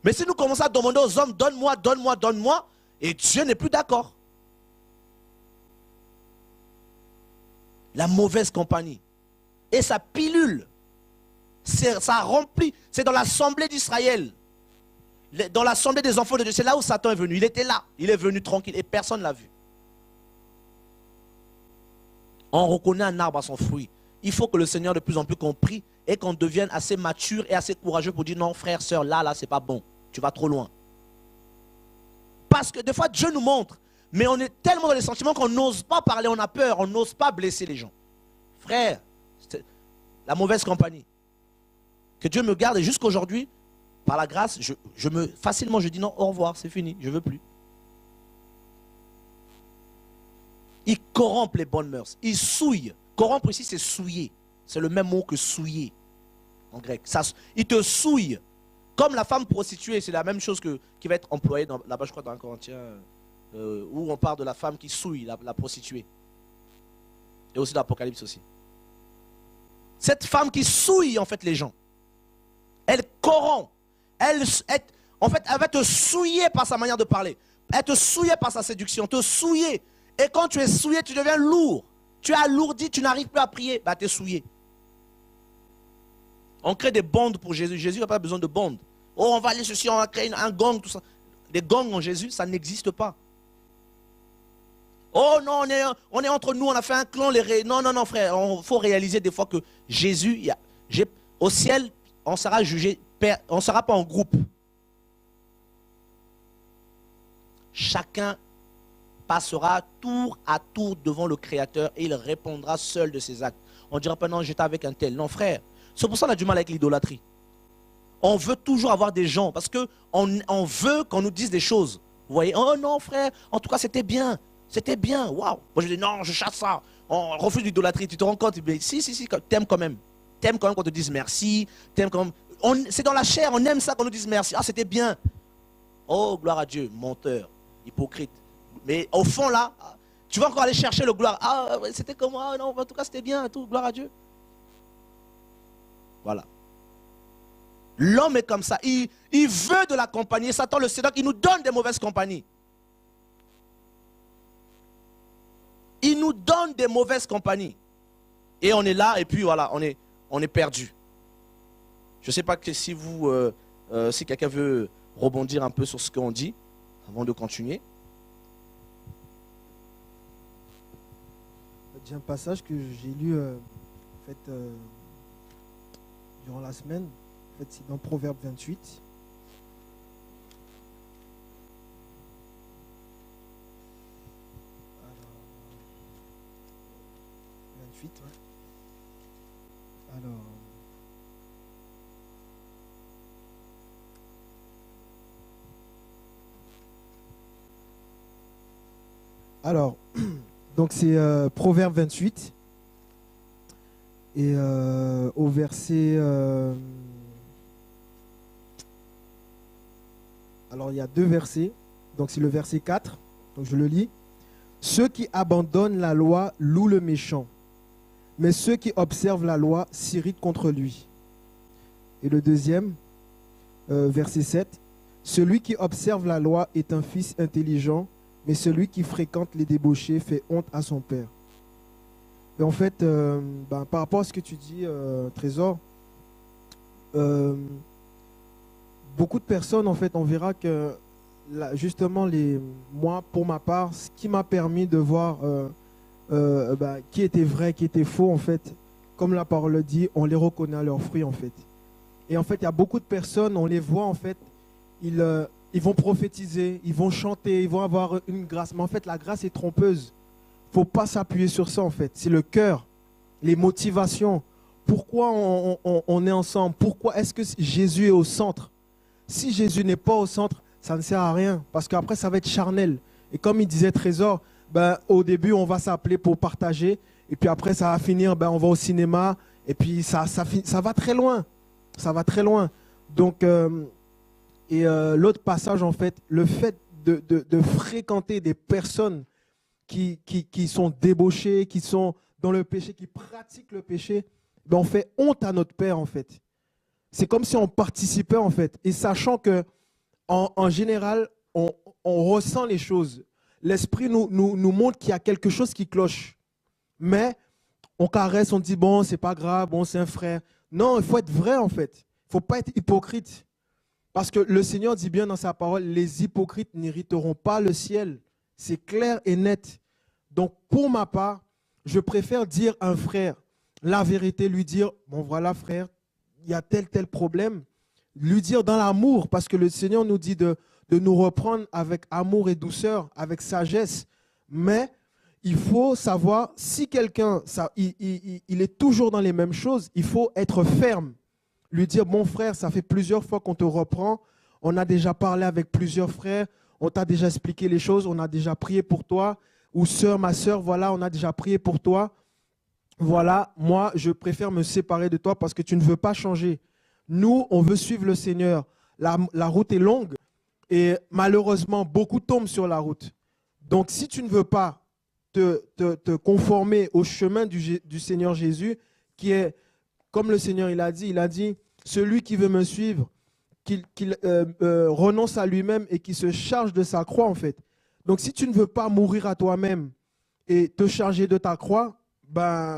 Mais si nous commençons à demander aux hommes, donne-moi, donne-moi, donne-moi, et Dieu n'est plus d'accord. La mauvaise compagnie. Et sa pilule, ça remplit, c'est dans l'assemblée d'Israël. Dans l'assemblée des enfants de Dieu, c'est là où Satan est venu. Il était là, il est venu tranquille et personne ne l'a vu. On reconnaît un arbre à son fruit. Il faut que le Seigneur de plus en plus compris et qu'on devienne assez mature et assez courageux pour dire non frère, soeur, là, c'est pas bon. Tu vas trop loin. Parce que des fois, Dieu nous montre, mais on est tellement dans les sentiments qu'on n'ose pas parler, on a peur, on n'ose pas blesser les gens. Frère, c'est la mauvaise compagnie. Que Dieu me garde et jusqu'aujourd'hui, par la grâce, facilement je dis non, au revoir, c'est fini, je ne veux plus. Il corrompt les bonnes mœurs, il souille. Corrompre ici, c'est souiller. C'est le même mot que souiller en grec. Il te souille. Comme la femme prostituée, c'est la même chose qui va être employée là-bas, je crois, dans 1 Corinthiens, où on parle de la femme qui souille, la prostituée. Et aussi dans l'Apocalypse aussi. Cette femme qui souille en fait les gens, elle corrompt. En fait, elle va te souiller par sa manière de parler. Elle te souiller par sa séduction, te souiller. Et quand tu es souillé, tu deviens lourd. Tu es alourdi, tu n'arrives plus à prier. Bah, tu es souillé. On crée des bandes pour Jésus. Jésus n'a pas besoin de bandes. Oh, on va aller ceci, on va créer un gang, tout ça. Les gangs en Jésus, ça n'existe pas. Oh non, on est entre nous, on a fait un clan. Non, frère, il faut réaliser des fois que Jésus, au ciel, on sera jugé, on ne sera pas en groupe. Chacun passera tour à tour devant le Créateur et il répondra seul de ses actes. On ne dira pas non, j'étais avec un tel. Non, frère. C'est pour ça qu'on a du mal avec l'idolâtrie. On veut toujours avoir des gens parce qu'on veut qu'on nous dise des choses. Vous voyez, oh non, frère, en tout cas, c'était bien. C'était bien, waouh. Moi je dis non, je chasse ça. On refuse l'idolâtrie, tu te rends compte? Mais si, t'aimes quand même. T'aimes quand même qu'on te dise merci. T'aimes quand même. C'est dans la chair, on aime ça qu'on nous dise merci. Ah, c'était bien. Oh, gloire à Dieu, menteur, hypocrite. Mais au fond là, tu vas encore aller chercher le gloire. Ah, c'était comme moi, non, en tout cas c'était bien, tout, gloire à Dieu. Voilà. L'homme est comme ça, il veut de la compagnie. Satan, le Seigneur, il nous donne des mauvaises compagnies. Il nous donne des mauvaises compagnies. Et on est là, et puis voilà, on est perdu. Je ne sais pas que si vous, si quelqu'un veut rebondir un peu sur ce qu'on dit, avant de continuer. J'ai un passage que j'ai lu en fait, durant la semaine. En fait, c'est dans Proverbe 28. Alors, 28, ouais. Alors, donc c'est Proverbe 28 et au verset... alors il y a 2 versets, donc c'est le verset 4, donc je le lis. Ceux qui abandonnent la loi louent le méchant, mais ceux qui observent la loi s'irritent contre lui. Et le deuxième, verset 7, celui qui observe la loi est un fils intelligent, mais celui qui fréquente les débauchés fait honte à son père. Et en fait, par rapport à ce que tu dis, Trésor, beaucoup de personnes, en fait, on verra que justement, moi, pour ma part, ce qui m'a permis de voir qui était vrai, qui était faux, en fait, comme la parole le dit, on les reconnaît à leurs fruits, en fait. Et en fait, il y a beaucoup de personnes, on les voit, en fait, ils vont prophétiser, ils vont chanter, ils vont avoir une grâce. Mais en fait, la grâce est trompeuse. Il ne faut pas s'appuyer sur ça, en fait. C'est le cœur, les motivations. Pourquoi on est ensemble? Pourquoi est-ce que Jésus est au centre? Si Jésus n'est pas au centre, ça ne sert à rien. Parce qu'après, ça va être charnel. Et comme il disait Trésor, au début, on va s'appeler pour partager. Et puis après, ça va finir, on va au cinéma. Et puis, ça va très loin. Ça va très loin. Donc... l'autre passage, en fait, le fait de fréquenter des personnes qui sont débauchées, qui sont dans le péché, qui pratiquent le péché, on fait honte à notre Père, en fait. C'est comme si on participait, en fait. Et sachant que, en général, on ressent les choses. L'Esprit nous montre qu'il y a quelque chose qui cloche. Mais on caresse, on dit, bon, c'est pas grave, bon, c'est un frère. Non, il faut être vrai, en fait. Il ne faut pas être hypocrite. Parce que le Seigneur dit bien dans sa parole, les hypocrites n'hériteront pas le ciel. C'est clair et net. Donc, pour ma part, je préfère dire à un frère la vérité, lui dire, bon voilà frère, il y a tel problème. Lui dire dans l'amour, parce que le Seigneur nous dit de nous reprendre avec amour et douceur, avec sagesse. Mais il faut savoir, si quelqu'un, il est toujours dans les mêmes choses, il faut être ferme. Lui dire, mon frère, ça fait plusieurs fois qu'on te reprend. On a déjà parlé avec plusieurs frères. On t'a déjà expliqué les choses. On a déjà prié pour toi. Ou sœur, ma sœur, voilà, on a déjà prié pour toi. Voilà, moi, je préfère me séparer de toi parce que tu ne veux pas changer. Nous, on veut suivre le Seigneur. La route est longue et malheureusement, beaucoup tombent sur la route. Donc, si tu ne veux pas te conformer au chemin du Seigneur Jésus, qui est, comme le Seigneur il a dit, celui qui veut me suivre, qu'il renonce à lui-même et qu'il se charge de sa croix, en fait. Donc, si tu ne veux pas mourir à toi-même et te charger de ta croix,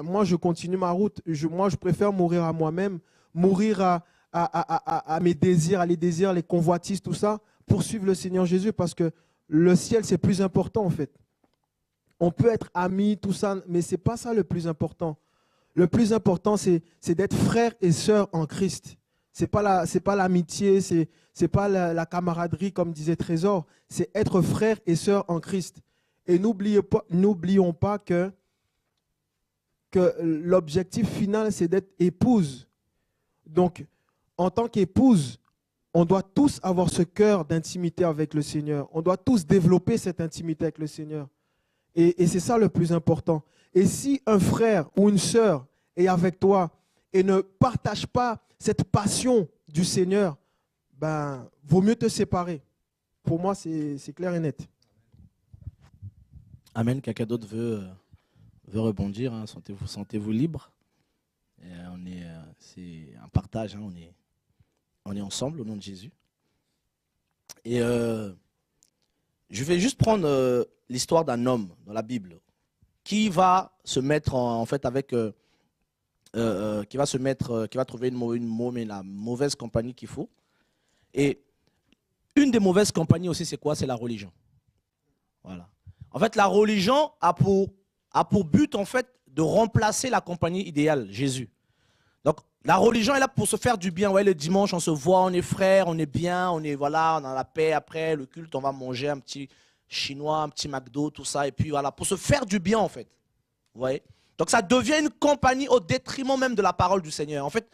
moi, je continue ma route. Moi, je préfère mourir à moi-même, mourir à mes désirs, les convoitises, tout ça, pour suivre le Seigneur Jésus, parce que le ciel, c'est plus important, en fait. On peut être amis, tout ça, mais ce n'est pas ça le plus important. Le plus important, c'est d'être frère et sœur en Christ. Ce n'est pas l'amitié, ce n'est pas la camaraderie, comme disait Trésor. C'est être frère et sœur en Christ. Et n'oublions pas que l'objectif final, c'est d'être épouse. Donc, en tant qu'épouse, on doit tous avoir ce cœur d'intimité avec le Seigneur. On doit tous développer cette intimité avec le Seigneur. Et c'est ça le plus important. Et si un frère ou une sœur est avec toi et ne partage pas cette passion du Seigneur, ben, vaut mieux te séparer. Pour moi, c'est clair et net. Amen. Quelqu'un d'autre veut rebondir. Hein. Sentez-vous libre. C'est un partage. Hein. On est ensemble au nom de Jésus. Et je vais juste prendre l'histoire d'un homme dans la Bible qui va se mettre en fait avec, qui va trouver la mauvaise compagnie qu'il faut. Et une des mauvaises compagnies aussi, c'est quoi? C'est la religion. Voilà. En fait, la religion a pour but en fait de remplacer la compagnie idéale, Jésus. Donc, la religion est là pour se faire du bien. Ouais, le dimanche, on se voit, on est frères, on est bien, on a la paix. Après le culte, on va manger un petit chinois, un petit McDo, tout ça. Et puis voilà, pour se faire du bien en fait. Vous voyez? Donc, ça devient une compagnie au détriment même de la parole du Seigneur. En fait,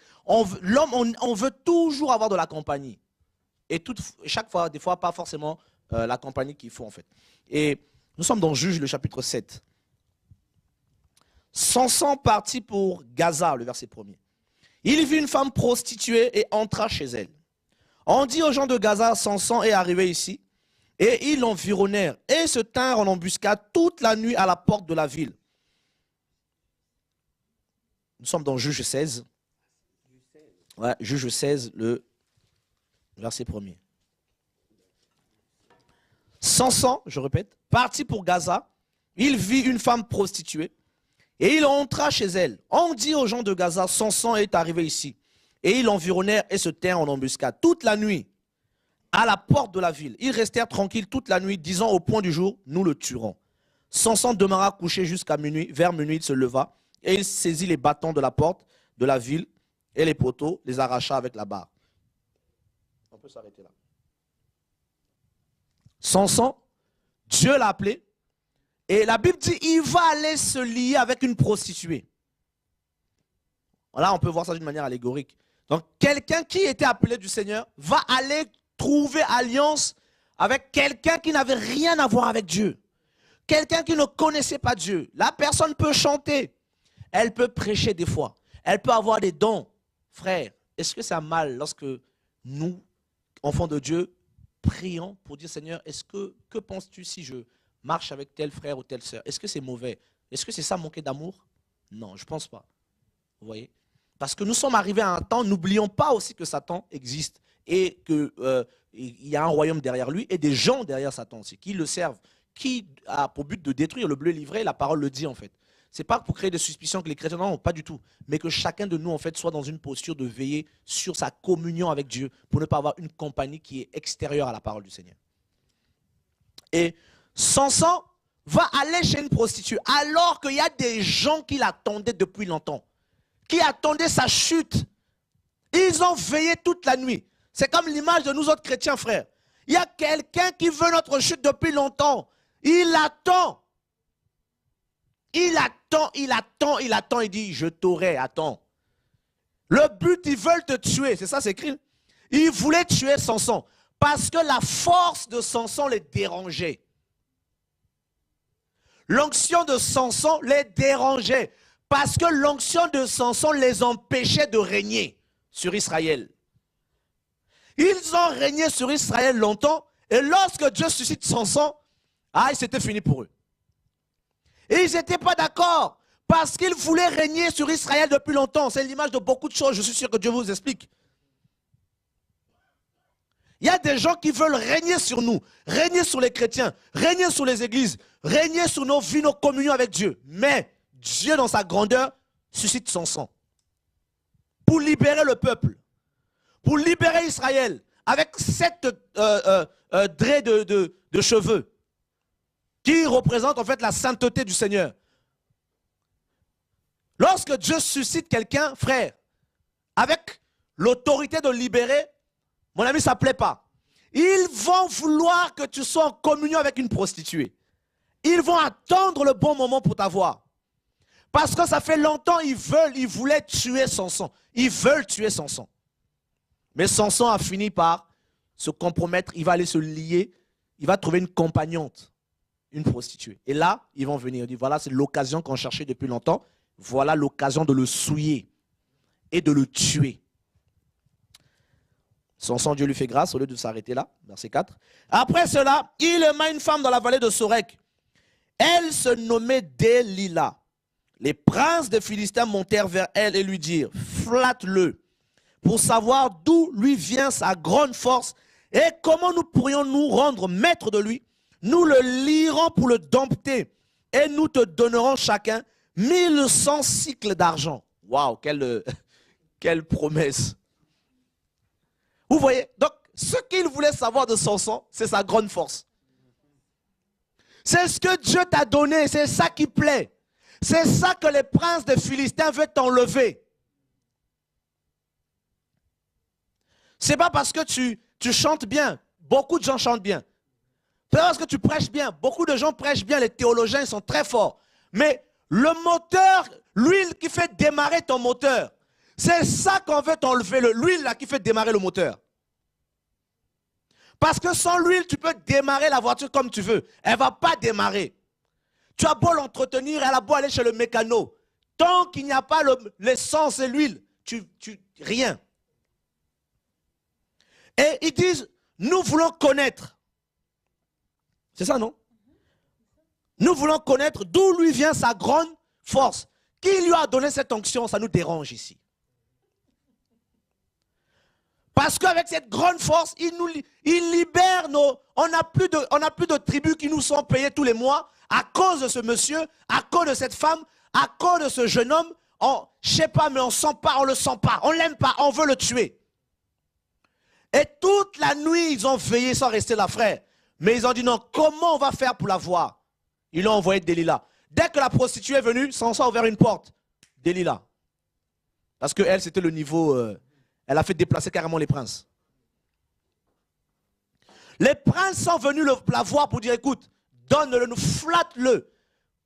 l'homme, on veut toujours avoir de la compagnie. Et chaque fois, des fois, pas forcément la compagnie qu'il faut en fait. Et nous sommes dans Juge, le chapitre 7. Samson partit pour Gaza, le verset 1er. Il vit une femme prostituée et entra chez elle. On dit aux gens de Gaza, Samson est arrivé ici, et ils l'environnèrent et se tinrent en embuscade toute la nuit à la porte de la ville. Nous sommes dans Juge 16. Ouais, Juge 16, le verset 1er. Samson, je répète, partit pour Gaza, il vit une femme prostituée et il entra chez elle. On dit aux gens de Gaza, Samson est arrivé ici. Et ils l'environnèrent et se tinrent en embuscade toute la nuit à la porte de la ville. Ils restèrent tranquilles toute la nuit, disant au point du jour, nous le tuerons. Samson demeura couché jusqu'à minuit. Vers minuit, il se leva et il saisit les bâtons de la porte de la ville et les poteaux, les arracha avec la barre. On peut s'arrêter là. Samson, Dieu l'a appelé. Et la Bible dit, il va aller se lier avec une prostituée. Là, on peut voir ça d'une manière allégorique. Donc, quelqu'un qui était appelé du Seigneur va aller trouver alliance avec quelqu'un qui n'avait rien à voir avec Dieu. Quelqu'un qui ne connaissait pas Dieu. La personne peut chanter. Elle peut prêcher des fois. Elle peut avoir des dons. Frère, est-ce que c'est un mal lorsque nous, enfants de Dieu, prions pour dire, Seigneur, que penses-tu si je marche avec tel frère ou telle sœur? Est-ce que c'est mauvais? Est-ce que c'est ça manquer d'amour? Non, je ne pense pas. Vous voyez? Parce que nous sommes arrivés à un temps, n'oublions pas aussi que Satan existe et qu'il y a un royaume derrière lui et des gens derrière Satan aussi qui le servent, qui a pour but de détruire le bleu livré. La parole le dit en fait. Ce n'est pas pour créer des suspicions que les chrétiens, non, pas du tout. Mais que chacun de nous en fait soit dans une posture de veiller sur sa communion avec Dieu pour ne pas avoir une compagnie qui est extérieure à la parole du Seigneur. Et Samson va aller chez une prostituée alors qu'il y a des gens qui l'attendaient depuis longtemps, qui attendaient sa chute. Ils ont veillé toute la nuit. C'est comme l'image de nous autres chrétiens, frères. Il y a quelqu'un qui veut notre chute depuis longtemps. Il attend. Il attend, il attend, il attend. Il dit, je t'aurai, attends. Le but, ils veulent te tuer. C'est ça, c'est écrit. Ils voulaient tuer Samson parce que la force de Samson les dérangeait. L'onction de Samson les dérangeait parce que l'onction de Samson les empêchait de régner sur Israël. Ils ont régné sur Israël longtemps et lorsque Dieu suscite Samson, c'était fini pour eux. Et ils n'étaient pas d'accord parce qu'ils voulaient régner sur Israël depuis longtemps. C'est l'image de beaucoup de choses, je suis sûr que Dieu vous explique. Il y a des gens qui veulent régner sur nous, régner sur les chrétiens, régner sur les églises, régner sur nos vies, nos communions avec Dieu. Mais Dieu, dans sa grandeur, suscite Samson pour libérer le peuple, pour libérer Israël avec cette draie de cheveux qui représente en fait la sainteté du Seigneur. Lorsque Dieu suscite quelqu'un, frère, avec l'autorité de libérer, mon ami, ça ne plaît pas. Ils vont vouloir que tu sois en communion avec une prostituée. Ils vont attendre le bon moment pour t'avoir. Parce que ça fait longtemps, ils voulaient tuer Samson. Ils veulent tuer Samson. Mais Samson a fini par se compromettre. Il va aller se lier. Il va trouver une compagnante. une prostituée. Et là, ils vont venir. Ils disent, voilà, c'est l'occasion qu'on cherchait depuis longtemps. Voilà l'occasion de le souiller et de le tuer. Samson, Dieu lui fait grâce au lieu de s'arrêter là. Verset 4. Après cela, il aima une femme dans la vallée de Sorek. Elle se nommait Délila. Les princes des Philistins montèrent vers elle et lui dirent, flatte-le, pour savoir d'où lui vient sa grande force et comment nous pourrions nous rendre maîtres de lui. Nous le lierons pour le dompter et nous te donnerons chacun 1100 cycles d'argent. Waouh, quelle promesse. Vous voyez, donc ce qu'il voulait savoir de Samson, c'est sa grande force. C'est ce que Dieu t'a donné, c'est ça qui plaît. C'est ça que les princes des Philistins veulent t'enlever. C'est pas parce que tu chantes bien. Beaucoup de gens chantent bien. C'est pas parce que tu prêches bien. Beaucoup de gens prêchent bien. Les théologiens sont très forts. Mais le moteur, l'huile qui fait démarrer ton moteur, c'est ça qu'on veut t'enlever. L'huile là qui fait démarrer le moteur. Parce que sans l'huile, tu peux démarrer la voiture comme tu veux. Elle ne va pas démarrer. Tu as beau l'entretenir, elle a beau aller chez le mécano. Tant qu'il n'y a pas l'essence et l'huile, rien. Et ils disent, nous voulons connaître. C'est ça, non? Nous voulons connaître d'où lui vient sa grande force. Qui lui a donné cette onction? Ça nous dérange ici. Parce qu'avec cette grande force, il libère nos... On n'a plus de tribus qui nous sont payées tous les mois à cause de ce monsieur, à cause de cette femme, à cause de ce jeune homme. Je ne sais pas, mais on ne sent pas, on ne le sent pas, on ne l'aime pas, on veut le tuer. Et toute la nuit, ils ont veillé sans rester là, frère. Mais ils ont dit non, comment on va faire pour la voir? Ils l'ont envoyé Délila. Dès que la prostituée est venue, Samson a ouvert une porte. Délila. Parce qu'elle, c'était le niveau... elle a fait déplacer carrément les princes. Les princes sont venus la voir pour dire, écoute, donne-le, nous flatte-le.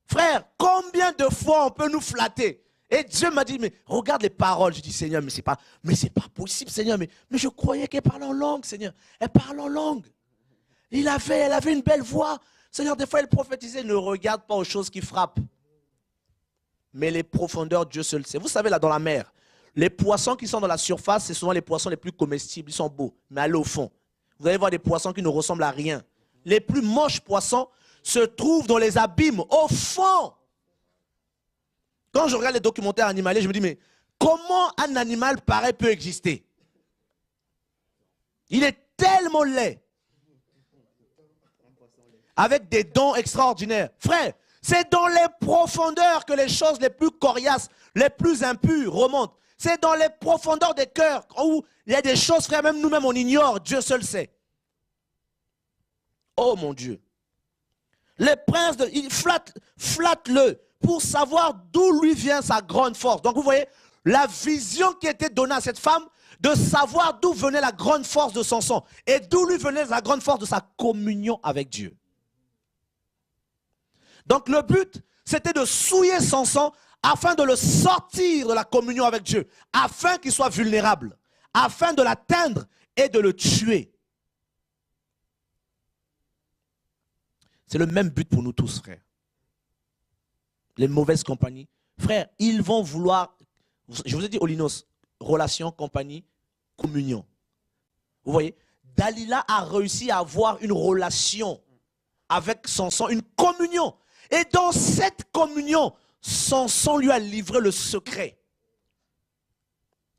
Frère, combien de fois on peut nous flatter? Et Dieu m'a dit, mais regarde les paroles. Je dis, Seigneur, mais c'est pas possible, Seigneur. Mais je croyais qu'elle parlait en langue, Seigneur. Elle parle en langue. Elle avait une belle voix. Seigneur, des fois, elle prophétisait. Ne regarde pas aux choses qui frappent. Mais les profondeurs, Dieu seul sait. Vous savez, là, dans la mer, les poissons qui sont dans la surface, c'est souvent les poissons les plus comestibles. Ils sont beaux. Mais allez au fond. Vous allez voir des poissons qui ne ressemblent à rien. Les plus moches poissons se trouvent dans les abîmes, au fond. Quand je regarde les documentaires animaliers, je me dis, mais comment un animal pareil peut exister? Il est tellement laid. Avec des dents extraordinaires. Frère, c'est dans les profondeurs que les choses les plus coriaces, les plus impures remontent. C'est dans les profondeurs des cœurs où il y a des choses, frère, même nous-mêmes on ignore, Dieu seul sait. Oh mon Dieu. Les princes, ils flattent-le pour savoir d'où lui vient sa grande force. Donc vous voyez, la vision qui était donnée à cette femme, de savoir d'où venait la grande force de Samson et d'où lui venait la grande force de sa communion avec Dieu. Donc le but, c'était de souiller Samson afin de le sortir de la communion avec Dieu, afin qu'il soit vulnérable, afin de l'atteindre et de le tuer. C'est le même but pour nous tous, frère. Les mauvaises compagnies. Frère, ils vont vouloir, je vous ai dit Olinos, relation, compagnie, communion. Vous voyez, Dalila a réussi à avoir une relation avec Samson, une communion. Et dans cette communion, Samson lui a livré le secret.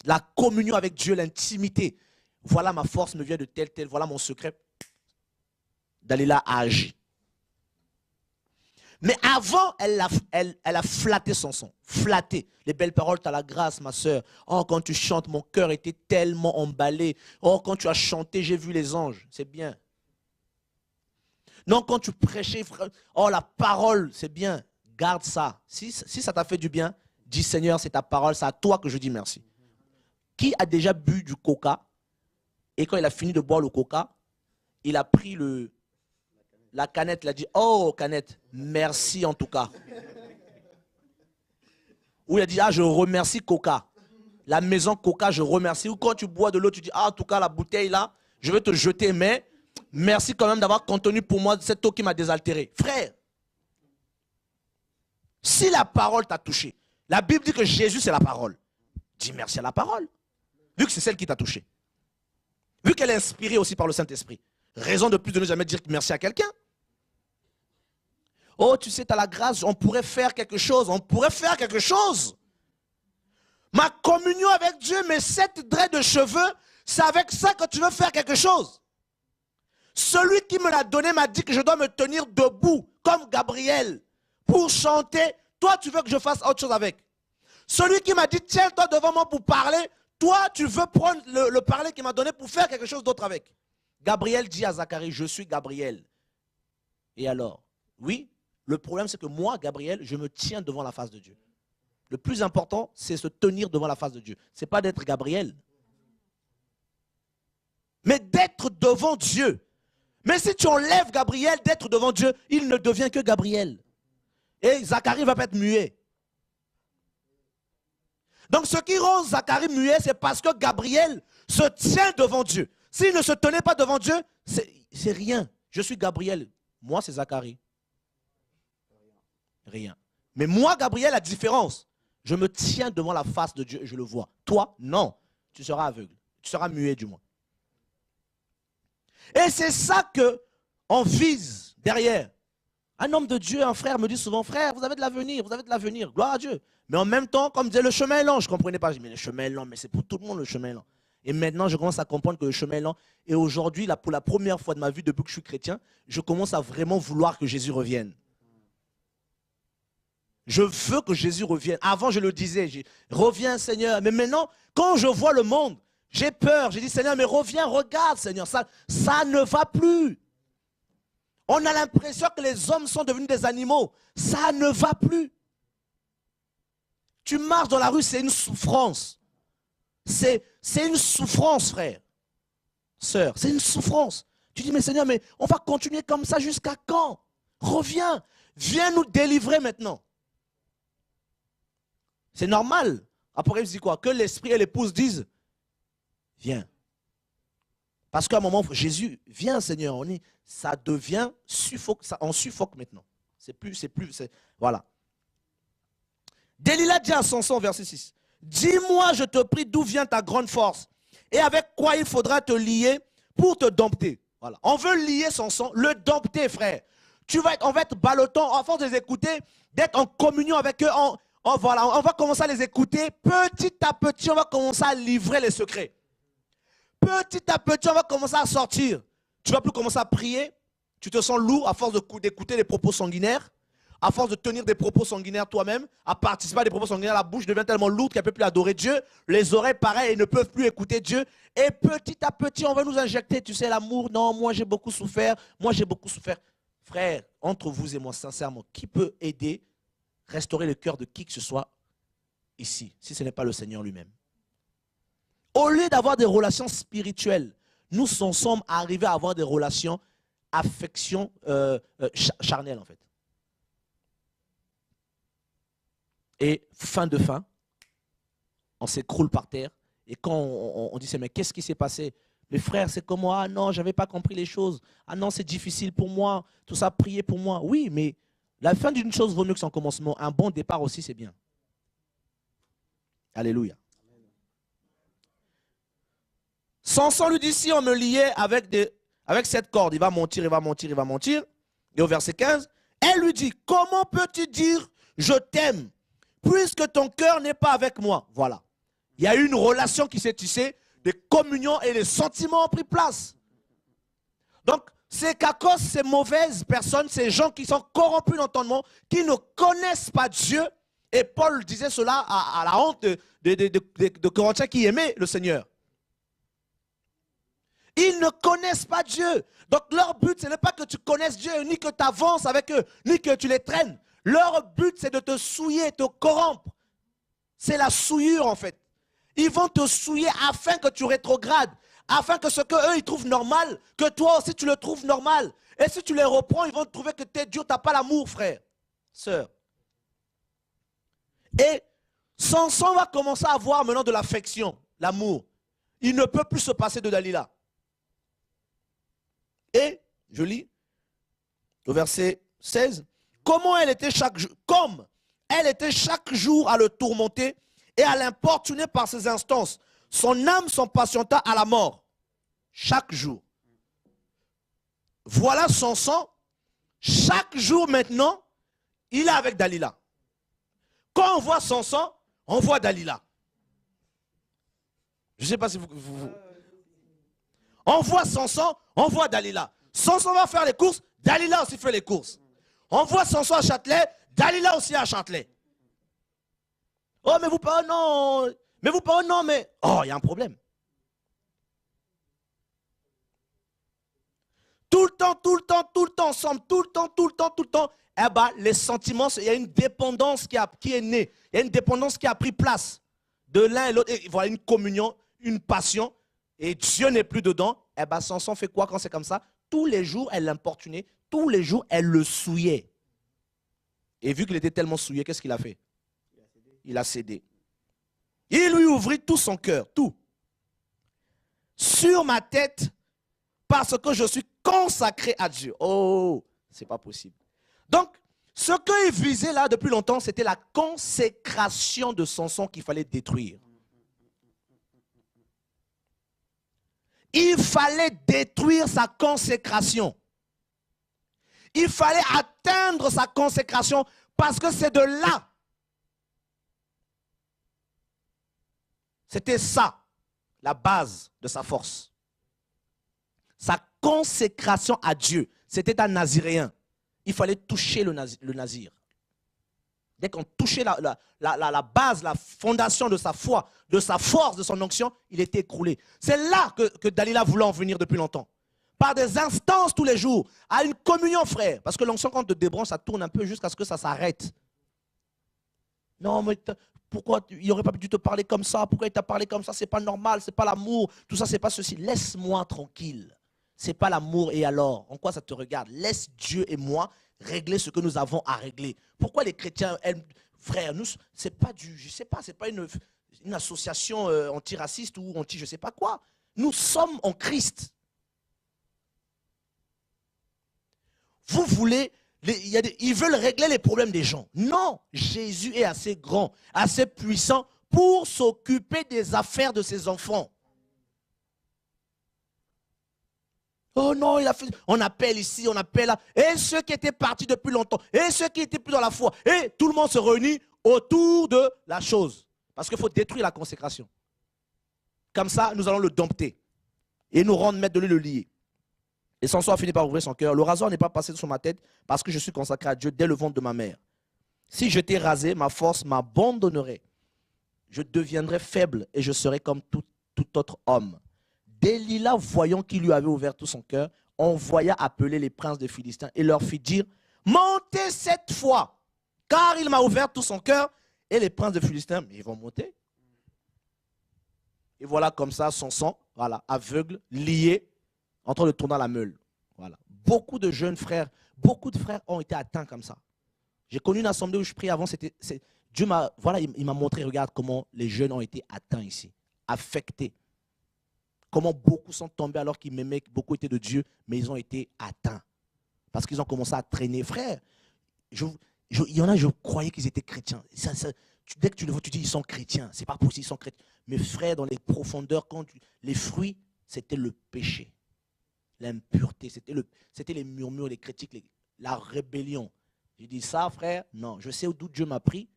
La communion avec Dieu, l'intimité. Voilà ma force me vient de tel, voilà mon secret. Dalila a agi. Mais avant, elle a flatté Samson. Flatté. Les belles paroles, tu as la grâce, ma soeur. Oh, quand tu chantes, mon cœur était tellement emballé. Oh, quand tu as chanté, j'ai vu les anges. C'est bien. Non, quand tu prêchais, oh, la parole, c'est bien. Garde ça. Si ça t'a fait du bien, dis Seigneur, c'est ta parole, c'est à toi que je dis merci. Qui a déjà bu du coca et quand il a fini de boire le coca, il a pris la canette, il a dit, oh canette, merci en tout cas. Ou il a dit, ah je remercie Coca. La maison Coca, je remercie. Ou quand tu bois de l'eau, tu dis, ah en tout cas la bouteille là, je vais te jeter, mais Merci quand même d'avoir contenu pour moi cette eau qui m'a désaltéré. Frère, si la parole t'a touché, la Bible dit que Jésus c'est la parole. Dis merci à la parole. Vu que c'est celle qui t'a touché. Vu qu'elle est inspirée aussi par le Saint-Esprit. Raison de plus de ne jamais dire merci à quelqu'un. Oh, tu sais, tu as la grâce, on pourrait faire quelque chose. On pourrait faire quelque chose. Ma communion avec Dieu, mes 7 traits de cheveux, c'est avec ça que tu veux faire quelque chose. Celui qui me l'a donné m'a dit que je dois me tenir debout, comme Gabriel, pour chanter. Toi, tu veux que je fasse autre chose avec. Celui qui m'a dit, tiens-toi devant moi pour parler. Toi, tu veux prendre le parler qu'il m'a donné pour faire quelque chose d'autre avec. Gabriel dit à Zacharie, je suis Gabriel. Et alors, oui, le problème c'est que moi, Gabriel, je me tiens devant la face de Dieu. Le plus important, c'est se tenir devant la face de Dieu. Ce n'est pas d'être Gabriel. Mais d'être devant Dieu. Mais si tu enlèves Gabriel d'être devant Dieu, il ne devient que Gabriel. Et Zacharie va pas être muet. Donc ce qui rend Zacharie muet, c'est parce que Gabriel se tient devant Dieu. S'il ne se tenait pas devant Dieu, c'est rien. Je suis Gabriel. Moi, c'est Zacharie. Rien. Mais moi, Gabriel, la différence. Je me tiens devant la face de Dieu et je le vois. Toi, non. Tu seras aveugle. Tu seras muet du moins. Et c'est ça qu'on vise derrière. Un homme de Dieu, un frère me dit souvent, frère, vous avez de l'avenir, vous avez de l'avenir, gloire à Dieu. Mais en même temps, comme disait, le chemin est lent, je ne comprenais pas. Je dis, mais le chemin est lent, mais c'est pour tout le monde le chemin est lent. Et maintenant, je commence à comprendre que le chemin est lent. Et aujourd'hui, pour la première fois de ma vie, depuis que je suis chrétien, je commence à vraiment vouloir que Jésus revienne. Je veux que Jésus revienne. Avant, je le disais, reviens Seigneur. Mais maintenant, quand je vois le monde, j'ai peur. J'ai dit, Seigneur, mais reviens, regarde Seigneur. Ça ne va plus. On a l'impression que les hommes sont devenus des animaux. Ça ne va plus. Tu marches dans la rue, c'est une souffrance. C'est une souffrance, frère. Sœur, c'est une souffrance. Tu dis, mais Seigneur, mais on va continuer comme ça jusqu'à quand? Reviens. Viens nous délivrer maintenant. C'est normal. Apocalypse dit quoi? Que l'esprit et l'épouse disent, viens. Parce qu'à un moment, Jésus, viens Seigneur, ça devient suffoque, on suffoque maintenant. Voilà. Delilah dit à Samson, verset 6, dis-moi, je te prie, d'où vient ta grande force et avec quoi il faudra te lier pour te dompter. Voilà. On veut lier Samson, le dompter, frère. On va être ballottant, à force de les écouter, d'être en communion avec eux, voilà, on va commencer à les écouter. Petit à petit, on va commencer à livrer les secrets. Petit à petit, on va commencer à sortir. Tu ne vas plus commencer à prier. Tu te sens lourd à force d'écouter les propos sanguinaires. À force de tenir des propos sanguinaires toi-même. À participer à des propos sanguinaires, la bouche devient tellement lourde qu'elle ne peut plus adorer Dieu. Les oreilles, pareil, elles ne peuvent plus écouter Dieu. Et petit à petit, on va nous injecter, tu sais, l'amour. Non, moi j'ai beaucoup souffert. Moi j'ai beaucoup souffert. Frère, entre vous et moi, sincèrement, qui peut aider, restaurer le cœur de qui que ce soit ici, si ce n'est pas le Seigneur lui-même? Au lieu d'avoir des relations spirituelles, nous sommes arrivés à avoir des relations affection charnelles en fait. Et fin de fin, on s'écroule par terre. Et quand on dit, mais qu'est-ce qui s'est passé? Mes frères, c'est comme moi. Ah non, je n'avais pas compris les choses. Ah non, c'est difficile pour moi. Tout ça, prier pour moi. Oui, mais la fin d'une chose vaut mieux que son commencement. Un bon départ aussi, c'est bien. Alléluia. Samson lui dit, si on me liait avec cette corde, il va mentir, il va mentir, il va mentir. Et au verset 15, elle lui dit, comment peux-tu dire, je t'aime, puisque ton cœur n'est pas avec moi? Voilà. Il y a eu une relation qui s'est tissée, des communions et les sentiments ont pris place. Donc, c'est qu'à cause de ces mauvaises personnes, ces gens qui sont corrompus d'entendement, qui ne connaissent pas Dieu, et Paul disait cela à la honte de Corinthiens qui aimaient le Seigneur. Ils ne connaissent pas Dieu. Donc leur but, ce n'est pas que tu connaisses Dieu, ni que tu avances avec eux, ni que tu les traînes. Leur but, c'est de te souiller, te corrompre. C'est la souillure en fait. Ils vont te souiller afin que tu rétrogrades, afin que ce qu'eux ils trouvent normal, que toi aussi tu le trouves normal. Et si tu les reprends, ils vont trouver que tu es Dieu, tu n'as pas l'amour, frère, sœur. Et Samson va commencer à avoir maintenant de l'affection, l'amour. Il ne peut plus se passer de Dalila. Et, je lis, au verset 16, comme elle était chaque jour à le tourmenter et à l'importuner par ses instances, son âme s'en patienta à la mort. Chaque jour. Voilà Samson. Chaque jour maintenant, il est avec Dalila. Quand on voit Samson, on voit Dalila. Je ne sais pas si vous... On voit Samson, on voit Dalila. Samson va faire les courses, Dalila aussi fait les courses. On voit Samson à Châtelet, Dalila aussi à Châtelet. Oh, mais vous parlez, non. Mais vous parlez, non, mais... Oh, il y a un problème. Tout le temps, ensemble, tout le temps. Eh bien, les sentiments, il y a une dépendance qui est née. Il y a une dépendance qui a pris place de l'un et l'autre. Et voilà une communion, une passion. Et Dieu n'est plus dedans. Eh bien, Samson fait quoi quand c'est comme ça? Tous les jours, elle l'importunait. Tous les jours, elle le souillait. Et vu qu'il était tellement souillé, qu'est-ce qu'il a fait? Il a cédé. Il lui ouvrit tout son cœur, tout. Sur ma tête, parce que je suis consacré à Dieu. Oh, c'est pas possible. Donc, ce qu'il visait là depuis longtemps, c'était la consécration de Samson qu'il fallait détruire. Il fallait détruire sa consécration. Il fallait atteindre sa consécration parce que c'est de là. C'était ça, la base de sa force. Sa consécration à Dieu. C'était un naziréen. Il fallait toucher le nazir. Dès qu'on touchait la base, la fondation de sa foi, de sa force, de son onction, il était écroulé. C'est là que Dalila voulait en venir depuis longtemps. Par des instances tous les jours, à une communion, frère. Parce que l'onction, quand on te débranche, ça tourne un peu jusqu'à ce que ça s'arrête. Non, mais pourquoi il n'aurait pas dû te parler comme ça? Pourquoi il t'a parlé comme ça? C'est pas normal, c'est pas l'amour. Tout ça, c'est pas ceci. Laisse-moi tranquille. C'est pas l'amour et alors? En quoi ça te regarde? Laisse Dieu et moi régler ce que nous avons à régler. Pourquoi les chrétiens, frère, nous, c'est pas je sais pas, c'est pas une association antiraciste ou anti je sais pas quoi. Nous sommes en Christ. Vous voulez, ils veulent régler les problèmes des gens. Non, Jésus est assez grand, assez puissant pour s'occuper des affaires de ses enfants. Oh non, on appelle ici, on appelle là. Et ceux qui étaient partis depuis longtemps, et ceux qui étaient plus dans la foi, et tout le monde se réunit autour de la chose. Parce qu'il faut détruire la consécration. Comme ça, nous allons le dompter et nous rendre maître de lui le lier. Et Samson a fini par ouvrir son cœur. Le rasoir n'est pas passé sur ma tête parce que je suis consacré à Dieu dès le ventre de ma mère. Si j'étais rasé, ma force m'abandonnerait. Je deviendrais faible et je serais comme tout autre homme. Dalila, voyant qu'il lui avait ouvert tout son cœur, envoya appeler les princes des Philistins et leur fit dire: montez cette fois, car il m'a ouvert tout son cœur. Et les princes des Philistins, mais ils vont monter. Et voilà comme ça, Samson, voilà, aveugle, lié, en train de tourner la meule. Voilà. Beaucoup de jeunes frères, beaucoup de frères ont été atteints comme ça. J'ai connu une assemblée où je priais avant, Dieu m'a, voilà, il m'a montré, regarde comment les jeunes ont été atteints ici, affectés. Comment beaucoup sont tombés alors qu'ils m'aimaient, beaucoup étaient de Dieu, mais ils ont été atteints. Parce qu'ils ont commencé à traîner. Frère, il y en a, je croyais qu'ils étaient chrétiens. Dès que tu le vois, tu dis, ils sont chrétiens. C'est pas possible, ils sont chrétiens. Mais frère, dans les profondeurs, les fruits, c'était le péché. L'impureté, c'était les murmures, les critiques, la rébellion. J'ai dit ça, frère, non. Je sais d'où Dieu m'a pris.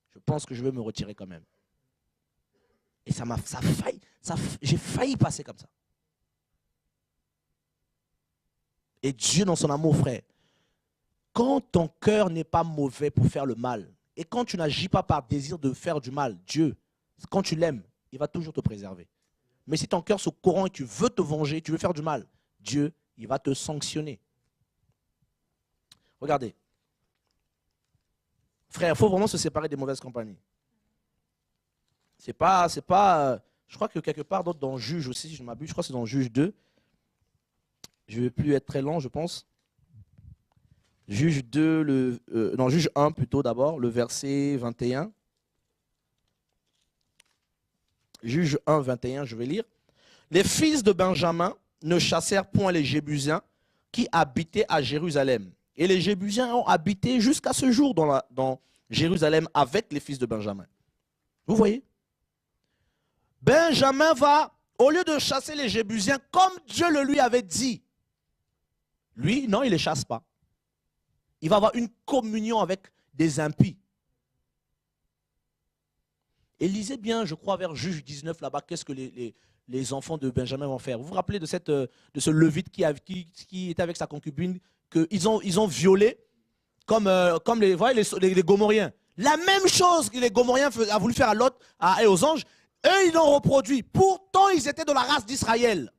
Je pense que je vais me retirer quand même. Et j'ai failli passer comme ça. Et Dieu, dans son amour, frère, quand ton cœur n'est pas mauvais pour faire le mal, et quand tu n'agis pas par désir de faire du mal, Dieu, quand tu l'aimes, il va toujours te préserver. Mais si ton cœur se corrompt et tu veux te venger, tu veux faire du mal, Dieu, il va te sanctionner. Regardez. Frère, il faut vraiment se séparer des mauvaises compagnies. C'est pas, je crois que quelque part d'autre dans Juge aussi, si je ne m'abuse, je crois que c'est dans Juge 2. Je ne vais plus être très long, je pense. Juge 2, non, Juge 1 plutôt d'abord, le verset 21. Juge 1, 21, je vais lire. Les fils de Benjamin ne chassèrent point les Jébusiens qui habitaient à Jérusalem. Et les Jébusiens ont habité jusqu'à ce jour dans Jérusalem avec les fils de Benjamin. Vous voyez? Benjamin va, au lieu de chasser les Jébusiens, comme Dieu le lui avait dit, lui, non, il ne les chasse pas. Il va avoir une communion avec des impies. Et lisez bien, je crois, vers Juge 19, là-bas, qu'est-ce que les enfants de Benjamin vont faire. Vous vous rappelez de ce Lévite qui était avec sa concubine, qu'ils ont violé, comme les Gomoriens. La même chose que les Gomoriens a voulu faire à Lot et aux anges, eux, ils l'ont reproduit. Pourtant, ils étaient de la race d'Israël.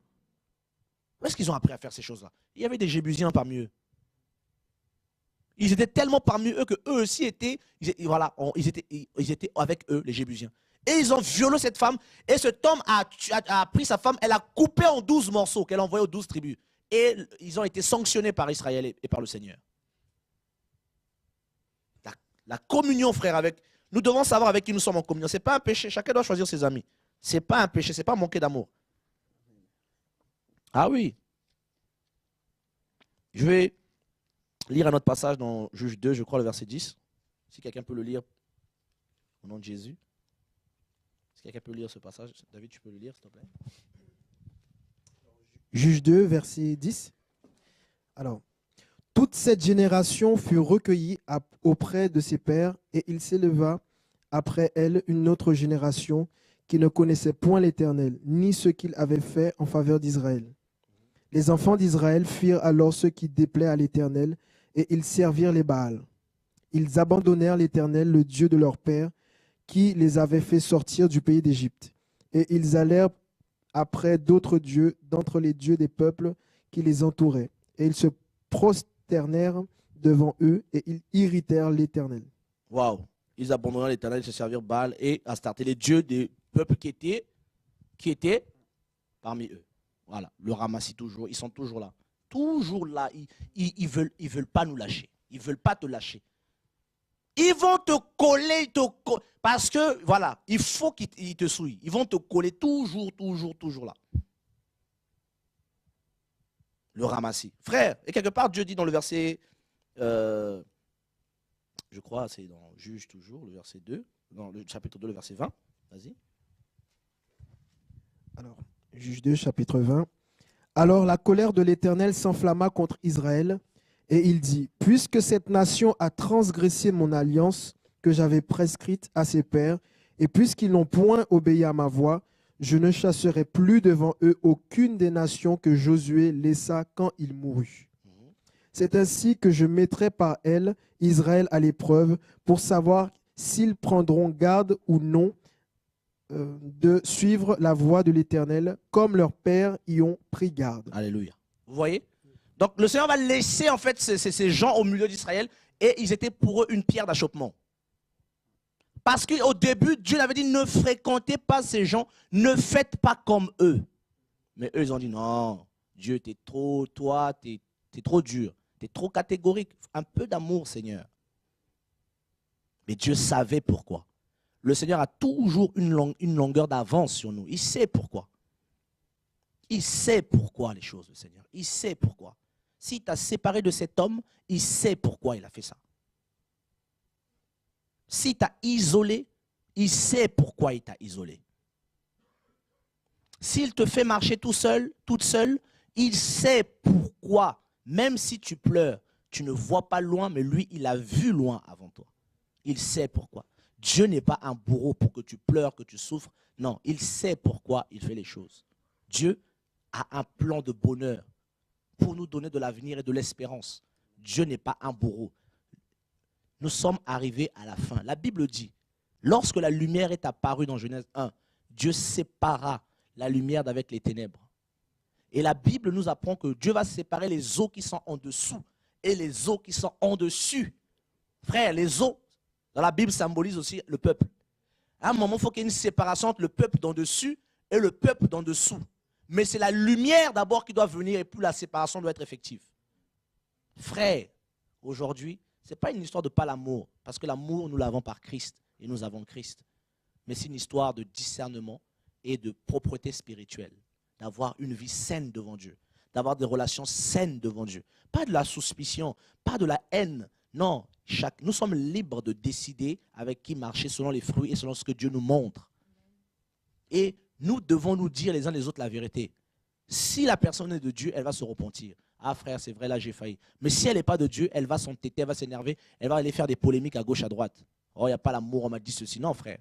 Où est-ce qu'ils ont appris à faire ces choses-là? Il y avait des Jébusiens parmi eux. Ils étaient tellement parmi eux qu'eux aussi étaient avec eux, les Jébusiens. Et ils ont violé cette femme. Et cet homme a pris sa femme, elle a coupé en 12 morceaux qu'elle a envoyé aux 12 tribus. Et ils ont été sanctionnés par Israël et par le Seigneur. La communion, frère, nous devons savoir avec qui nous sommes en communion. Ce n'est pas un péché. Chacun doit choisir ses amis. Ce n'est pas un péché, ce n'est pas manquer d'amour. Ah oui. Je vais lire un autre passage dans Juge 2, je crois, le verset 10. Si quelqu'un peut le lire au nom de Jésus. Si quelqu'un peut lire ce passage, David, tu peux le lire, s'il te plaît. Juge 2, verset 10. Alors, toute cette génération fut recueillie auprès de ses pères, et il s'éleva après elle une autre génération qui ne connaissait point l'Éternel, ni ce qu'il avait fait en faveur d'Israël. Les enfants d'Israël firent alors ce qui déplaît à l'Éternel, et ils servirent les Baals. Ils abandonnèrent l'Éternel, le Dieu de leur père, qui les avait fait sortir du pays d'Égypte. Et ils allèrent après d'autres dieux, d'entre les dieux des peuples qui les entouraient. Et ils se prosternèrent devant eux, et ils irritèrent l'Éternel. Waouh! Ils abandonnèrent l'Éternel, ils se servirent Baal et Astarté, les dieux des peuples qui étaient parmi eux. Voilà, le ramassis toujours, ils sont toujours là. Toujours là, ils veulent pas nous lâcher. Ils ne veulent pas te lâcher. Ils vont te coller, parce que, voilà, il faut qu'ils te souillent. Ils vont te coller toujours là. Le ramassis. Frère, et quelque part, Dieu dit dans le verset, je crois, c'est dans Juge toujours, le verset 2, dans le chapitre 2, le verset 20. Vas-y. Alors, Juge 2, chapitre 20. Alors la colère de l'Éternel s'enflamma contre Israël, et il dit, « Puisque cette nation a transgressé mon alliance que j'avais prescrite à ses pères, et puisqu'ils n'ont point obéi à ma voix, je ne chasserai plus devant eux aucune des nations que Josué laissa quand il mourut. C'est ainsi que je mettrai par elles Israël à l'épreuve pour savoir s'ils prendront garde ou non de suivre la voie de l'Éternel, comme leurs pères y ont pris garde. » Alléluia. Vous voyez? Donc le Seigneur va laisser en fait ces gens au milieu d'Israël, et ils étaient pour eux une pierre d'achoppement. Parce qu'au début, Dieu avait dit, ne fréquentez pas ces gens, ne faites pas comme eux. Mais eux, ils ont dit, non, Dieu, t'es trop dur, t'es trop catégorique. Un peu d'amour, Seigneur. Mais Dieu savait pourquoi. Le Seigneur a toujours une longueur d'avance sur nous. Il sait pourquoi. Il sait pourquoi les choses, le Seigneur. Il sait pourquoi. Si tu as séparé de cet homme, il sait pourquoi il a fait ça. Si tu as isolé, il sait pourquoi il t'a isolé. S'il te fait marcher tout seul, toute seule, il sait pourquoi. Même si tu pleures, tu ne vois pas loin, mais lui, il a vu loin avant toi. Il sait pourquoi. Dieu n'est pas un bourreau pour que tu pleures, que tu souffres. Non, il sait pourquoi il fait les choses. Dieu a un plan de bonheur pour nous donner de l'avenir et de l'espérance. Dieu n'est pas un bourreau. Nous sommes arrivés à la fin. La Bible dit, lorsque la lumière est apparue dans Genèse 1, Dieu sépara la lumière d'avec les ténèbres. Et la Bible nous apprend que Dieu va séparer les eaux qui sont en dessous et les eaux qui sont en dessus. Frère, les eaux, dans la Bible, symbolise aussi le peuple. À un moment, il faut qu'il y ait une séparation entre le peuple d'en dessus et le peuple d'en dessous. Mais c'est la lumière d'abord qui doit venir et puis la séparation doit être effective. Frère, aujourd'hui, ce n'est pas une histoire de pas l'amour, parce que l'amour, nous l'avons par Christ et nous avons Christ. Mais c'est une histoire de discernement et de propreté spirituelle. d'avoir une vie saine devant Dieu, d'avoir des relations saines devant Dieu. Pas de la suspicion, pas de la haine. Non, nous sommes libres de décider avec qui marcher selon les fruits et selon ce que Dieu nous montre. Et nous devons nous dire les uns les autres la vérité. Si la personne est de Dieu, elle va se repentir. Ah frère, c'est vrai, là j'ai failli. Mais si elle n'est pas de Dieu, elle va s'entêter, elle va s'énerver, elle va aller faire des polémiques à gauche, à droite. Oh, il n'y a pas l'amour, on m'a dit ceci. Non frère.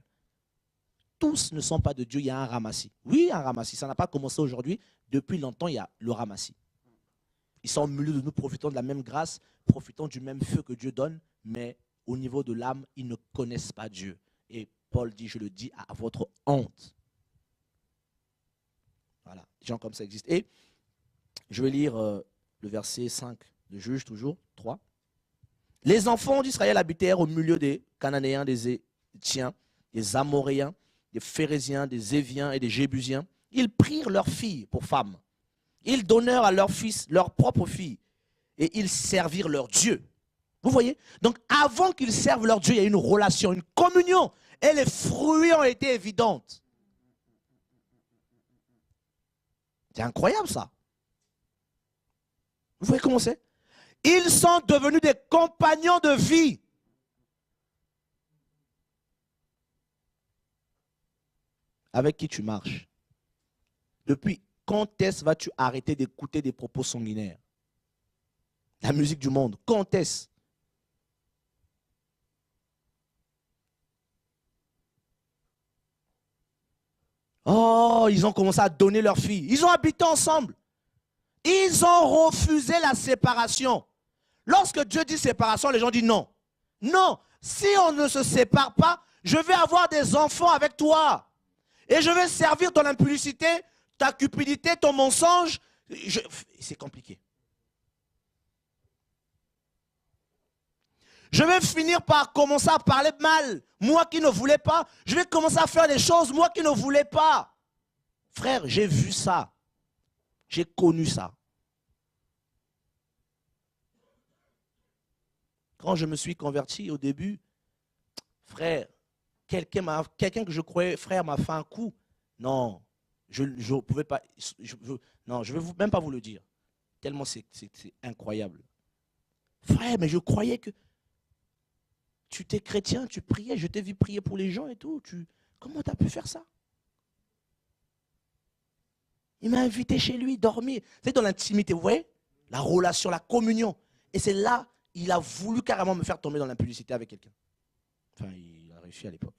Tous ne sont pas de Dieu, il y a un ramassis. Oui, un ramassis. Ça n'a pas commencé aujourd'hui. Depuis longtemps, il y a le ramassis. Ils sont au milieu de nous, profitant de la même grâce, profitant du même feu que Dieu donne, mais au niveau de l'âme, ils ne connaissent pas Dieu. Et Paul dit, je le dis, à votre honte. Voilà, des gens comme ça existent. Et je vais lire le verset 5 de Juge, toujours, 3. Les enfants d'Israël habitèrent au milieu des Cananéens, des Héthiens, des Amoréens, des Phérésiens, des Éviens et des Jébusiens. Ils prirent leurs filles pour femmes. Ils donnèrent à leurs fils leurs propres filles. Et ils servirent leur Dieu. Vous voyez? Donc avant qu'ils servent leur Dieu, il y a une relation, une communion. Et les fruits ont été évidents. C'est incroyable ça. Vous voyez comment c'est? Ils sont devenus des compagnons de vie. Avec qui tu marches? Depuis quand est-ce vas-tu arrêter d'écouter des propos sanguinaires? La musique du monde, quand est-ce? Oh, ils ont commencé à donner leurs filles. Ils ont habité ensemble. Ils ont refusé la séparation. Lorsque Dieu dit séparation, les gens disent non. Non, si on ne se sépare pas, je vais avoir des enfants avec toi. Et je vais servir ton impudicité, ta cupidité, ton mensonge. C'est compliqué. Je vais finir par commencer à parler mal. Moi qui ne voulais pas, je vais commencer à faire des choses, moi qui ne voulais pas. Frère, j'ai vu ça. J'ai connu ça. Quand je me suis converti au début, frère, quelqu'un que je croyais frère m'a fait un coup. Non, je ne pouvais pas. Non, je ne vais même pas vous le dire. Tellement c'est incroyable. Frère, mais je croyais que tu étais chrétien, tu priais, je t'ai vu prier pour les gens et tout. Comment tu as pu faire ça? Il m'a invité chez lui, dormir. C'est dans l'intimité, vous voyez? La relation, la communion. Et c'est là, il a voulu carrément me faire tomber dans l'impudicité avec quelqu'un. Enfin, il a réussi à l'époque.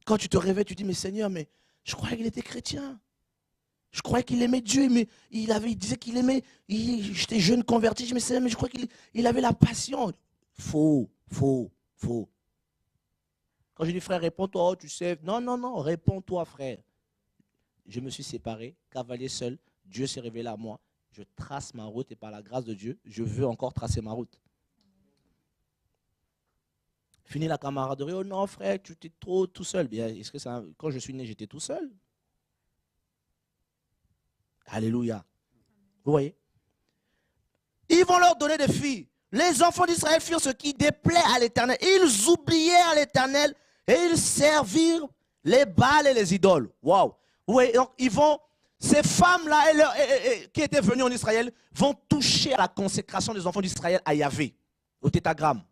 Quand tu te réveilles, tu dis, mais Seigneur, mais je croyais qu'il était chrétien. Je croyais qu'il aimait Dieu, mais il disait qu'il aimait. J'étais jeune converti, je me disais, mais je crois qu'il avait la passion. Faux. Quand je dis frère, réponds-toi, oh, tu sais. Non, réponds-toi, frère. Je me suis séparé, cavalier seul. Dieu s'est révélé à moi. Je trace ma route et par la grâce de Dieu, je veux encore tracer ma route. Fini la camaraderie. Oh non, frère, tu étais trop tout seul. Bien, est-ce que quand je suis né, j'étais tout seul? Alléluia. Vous voyez? Ils vont leur donner des filles. Les enfants d'Israël firent ce qui déplaît à l'Éternel. Ils oublièrent l'Éternel et ils servirent les Baals et les idoles. Waouh. Vous voyez? Donc, ces femmes-là qui étaient venues en Israël vont toucher à la consécration des enfants d'Israël à Yahvé, au tétragramme.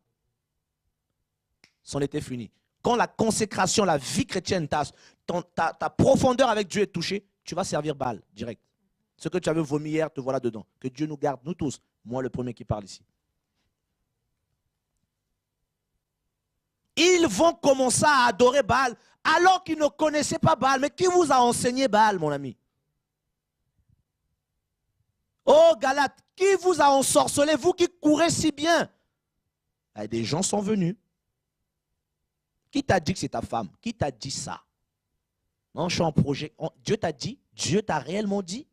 C'en était fini. Quand la consécration, la vie chrétienne, ta profondeur avec Dieu est touchée, tu vas servir Baal direct. Ce que tu avais vomi hier, te voilà dedans. Que Dieu nous garde, nous tous. Moi, le premier qui parle ici. Ils vont commencer à adorer Baal alors qu'ils ne connaissaient pas Baal. Mais qui vous a enseigné Baal, mon ami? Oh, Galates, qui vous a ensorcelé, vous qui courez si bien? Et des gens sont venus. Qui t'a dit que c'est ta femme? Qui t'a dit ça? Non, je suis en projet. Dieu t'a dit? Dieu t'a réellement dit?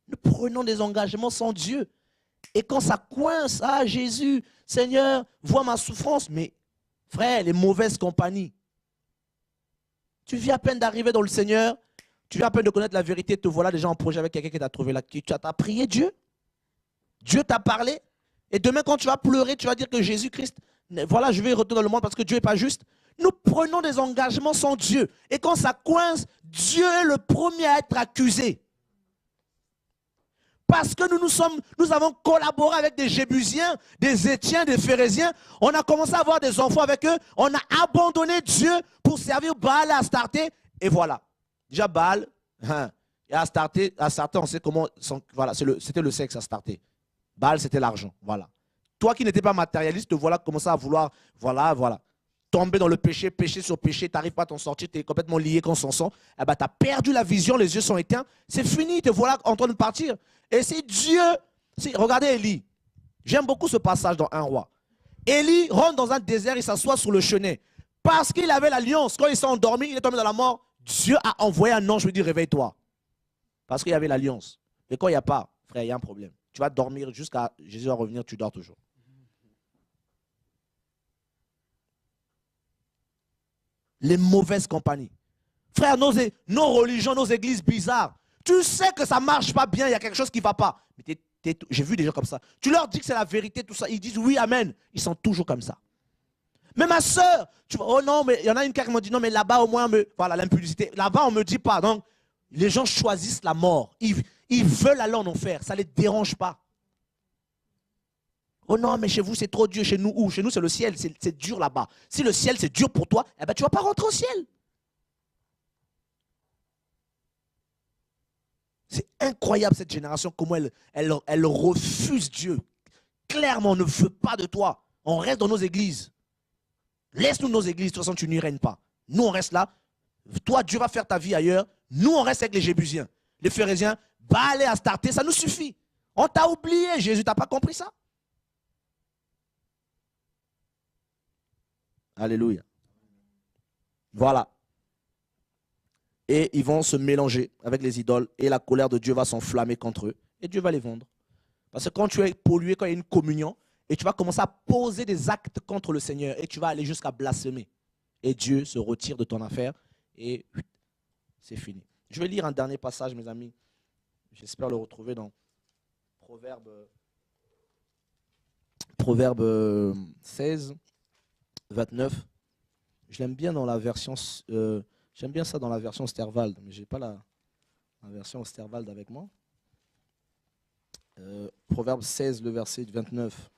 Nous prenons des engagements sans Dieu. Et quand ça coince, ah Jésus, Seigneur, vois ma souffrance. Mais frère, les mauvaises compagnies. Tu viens à peine d'arriver dans le Seigneur, tu viens à peine de connaître la vérité, te voilà déjà en projet avec quelqu'un qui t'a trouvé là. Tu as prié Dieu? Dieu t'a parlé? Et demain, quand tu vas pleurer, tu vas dire que Jésus-Christ, voilà, je vais retourner dans le monde parce que Dieu n'est pas juste. Nous prenons des engagements sans Dieu. Et quand ça coince, Dieu est le premier à être accusé. Parce que nous avons collaboré avec des Jébusiens, des Étiens, des Phérésiens. On a commencé à avoir des enfants avec eux. On a abandonné Dieu pour servir Baal et Astarté. Et voilà. Déjà Baal et Astarté, on sait comment. Voilà, c'était le sexe Astarté. Baal, c'était l'argent. Voilà. Toi qui n'étais pas matérialiste, te voilà commencer à vouloir, voilà. Tomber dans le péché, péché sur péché, tu n'arrives pas à t'en sortir, tu es complètement lié quand on sent. Eh ben, tu as perdu la vision, les yeux sont éteints. C'est fini, te voilà en train de partir. Et c'est Dieu. Regardez Élie. J'aime beaucoup ce passage dans 1 roi. Élie rentre dans un désert, il s'assoit sur le chenet. Parce qu'il avait l'alliance. Quand il s'est endormi, il est tombé dans la mort. Dieu a envoyé un ange, lui dit réveille-toi. Parce qu'il y avait l'alliance. Mais quand il n'y a pas, frère, il y a un problème. Tu vas dormir jusqu'à Jésus va revenir, tu dors toujours. Les mauvaises compagnies. Frère, nos religions, nos églises bizarres. Tu sais que ça ne marche pas bien, il y a quelque chose qui ne va pas. Mais j'ai vu des gens comme ça. Tu leur dis que c'est la vérité, tout ça. Ils disent oui, amen. Ils sont toujours comme ça. Mais ma soeur, tu vois, oh non, mais il y en a une qui m'a dit non, mais là-bas au moins, voilà, l'impudicité. Là-bas, on ne me dit pas. Donc, les gens choisissent la mort. Ils veulent aller en enfer. Ça ne les dérange pas. Oh non, mais chez vous, c'est trop dur. Chez nous, où? Chez nous, c'est le ciel. C'est dur là-bas. Si le ciel, c'est dur pour toi, eh ben, tu ne vas pas rentrer au ciel. C'est incroyable cette génération, comment elle refuse Dieu. Clairement, on ne veut pas de toi. On reste dans nos églises. Laisse-nous nos églises, de toute façon, tu n'y règnes pas. Nous, on reste là. Toi, Dieu va faire ta vie ailleurs. Nous, on reste avec les Jébusiens. Les Phérésiens, Baal et Astarté, ça nous suffit. On t'a oublié, Jésus, tu n'as pas compris ça? Alléluia. Voilà. Et ils vont se mélanger avec les idoles et la colère de Dieu va s'enflammer contre eux et Dieu va les vendre. Parce que quand tu es pollué, quand il y a une communion, et tu vas commencer à poser des actes contre le Seigneur et tu vas aller jusqu'à blasphémer. Et Dieu se retire de ton affaire et c'est fini. Je vais lire un dernier passage, mes amis. J'espère le retrouver dans Proverbe 16, 29. Je l'aime bien dans la version... J'aime bien ça dans la version Sterwald, mais je n'ai pas la version Sterwald avec moi. Proverbe 16, le verset 29.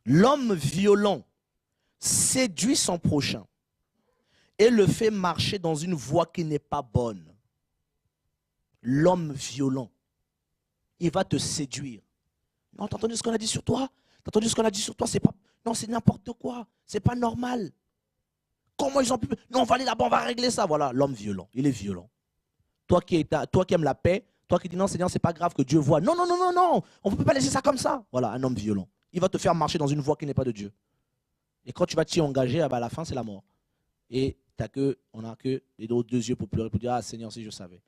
L'homme violent séduit son prochain et le fait marcher dans une voie qui n'est pas bonne. L'homme violent, il va te séduire. Non, t'as entendu ce qu'on a dit sur toi? T'as entendu ce qu'on a dit sur toi? C'est pas... Non, c'est n'importe quoi. C'est pas normal. Comment ils ont pu... Non, on va aller là-bas, on va régler ça. Voilà, l'homme violent. Il est violent. Toi qui aimes la paix, toi qui dis non, Seigneur, c'est pas grave que Dieu voit. Non, non, non, non, non. On ne peut pas laisser ça comme ça. Voilà, un homme violent. Il va te faire marcher dans une voie qui n'est pas de Dieu. Et quand tu vas t'y engager, à la fin, c'est la mort. Et on n'a que les deux yeux pour pleurer, pour dire, ah Seigneur, si je savais.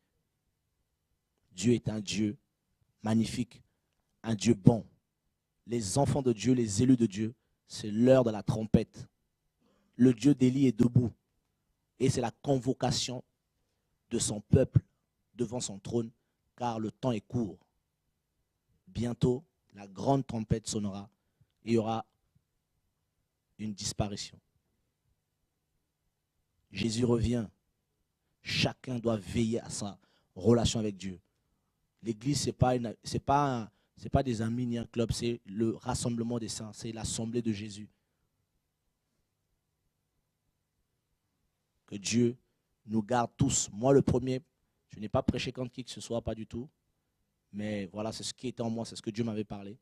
Dieu est un Dieu magnifique, un Dieu bon. Les enfants de Dieu, les élus de Dieu, c'est l'heure de la trompette. Le Dieu d'Élie est debout. Et c'est la convocation de son peuple devant son trône, car le temps est court. Bientôt, la grande trompette sonnera et il y aura une disparition. Jésus revient. Chacun doit veiller à sa relation avec Dieu. L'église, ce n'est pas des amis ni un club, c'est le rassemblement des saints, c'est l'assemblée de Jésus. Que Dieu nous garde tous. Moi, le premier, je n'ai pas prêché contre qui que ce soit, pas du tout. Mais voilà, c'est ce qui était en moi, c'est ce que Dieu m'avait parlé.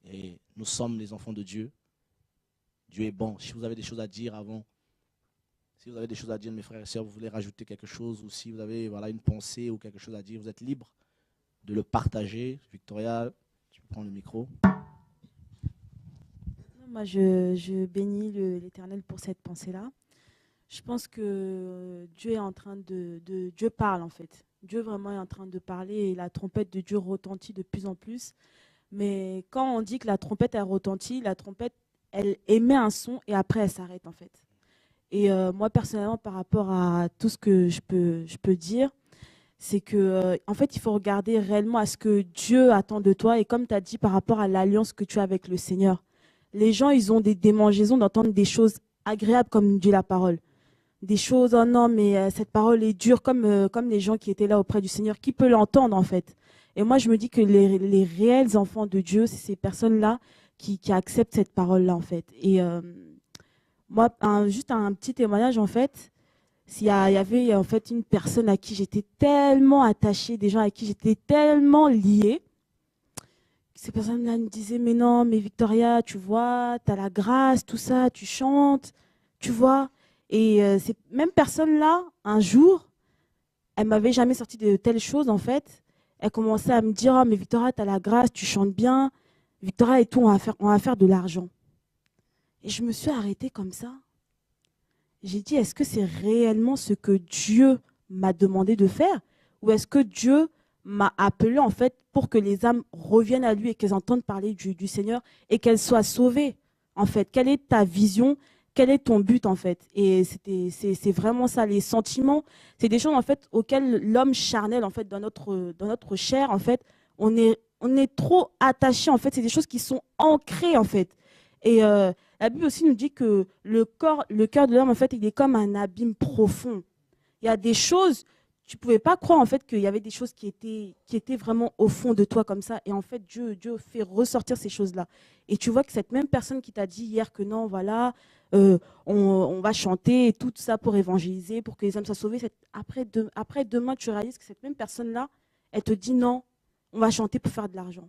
Et nous sommes les enfants de Dieu. Dieu est bon. Si vous avez des choses à dire avant, si vous avez des choses à dire, mes frères et sœurs, vous voulez rajouter quelque chose, ou si vous avez une pensée ou quelque chose à dire, vous êtes libre de le partager. Victoria, tu prends le micro. Moi, je bénis l'Éternel pour cette pensée-là. Je pense que Dieu est en train Dieu parle en fait. Dieu vraiment est en train de parler et la trompette de Dieu retentit de plus en plus. Mais quand on dit que la trompette elle retentit, la trompette elle émet un son et après elle s'arrête en fait. Et moi personnellement par rapport à tout ce que je peux dire, c'est que, en fait, il faut regarder réellement à ce que Dieu attend de toi. Et comme tu as dit par rapport à l'alliance que tu as avec le Seigneur, les gens, ils ont des démangeaisons d'entendre des choses agréables comme dit la parole. Des choses, oh non, mais cette parole est dure, comme les gens qui étaient là auprès du Seigneur. Qui peut l'entendre, en fait? Et moi, je me dis que les réels enfants de Dieu, c'est ces personnes-là qui acceptent cette parole-là, en fait. Et moi, juste un petit témoignage, en fait. Il y avait en fait une personne à qui j'étais tellement attachée, des gens à qui j'étais tellement liée. Ces personnes-là me disaient, mais non, mais Victoria, tu vois, tu as la grâce, tout ça, tu chantes, tu vois. Et ces mêmes personnes-là, un jour, elles m'avaient jamais sorti de telles choses, en fait. Elles commençaient à me dire, oh, mais Victoria, tu as la grâce, tu chantes bien. Victoria et tout, on va faire de l'argent. Et je me suis arrêtée comme ça. J'ai dit, est-ce que c'est réellement ce que Dieu m'a demandé de faire? Ou est-ce que Dieu m'a appelé, en fait, pour que les âmes reviennent à lui et qu'elles entendent parler du Seigneur et qu'elles soient sauvées, en fait? Quelle est ta vision? Quel est ton but, en fait? Et c'est vraiment ça, les sentiments. C'est des choses, en fait, auxquelles l'homme charnel, en fait, dans notre chair, en fait, on est trop attaché, en fait. C'est des choses qui sont ancrées, en fait. Et la Bible aussi nous dit que le cœur de l'homme, en fait, il est comme un abîme profond. Il y a des choses, tu ne pouvais pas croire, en fait, qu'il y avait des choses qui étaient vraiment au fond de toi comme ça. Et en fait, Dieu fait ressortir ces choses-là. Et tu vois que cette même personne qui t'a dit hier que non, voilà, on va chanter et tout ça pour évangéliser, pour que les âmes soient sauvées. Après demain, tu réalises que cette même personne-là, elle te dit non, on va chanter pour faire de l'argent.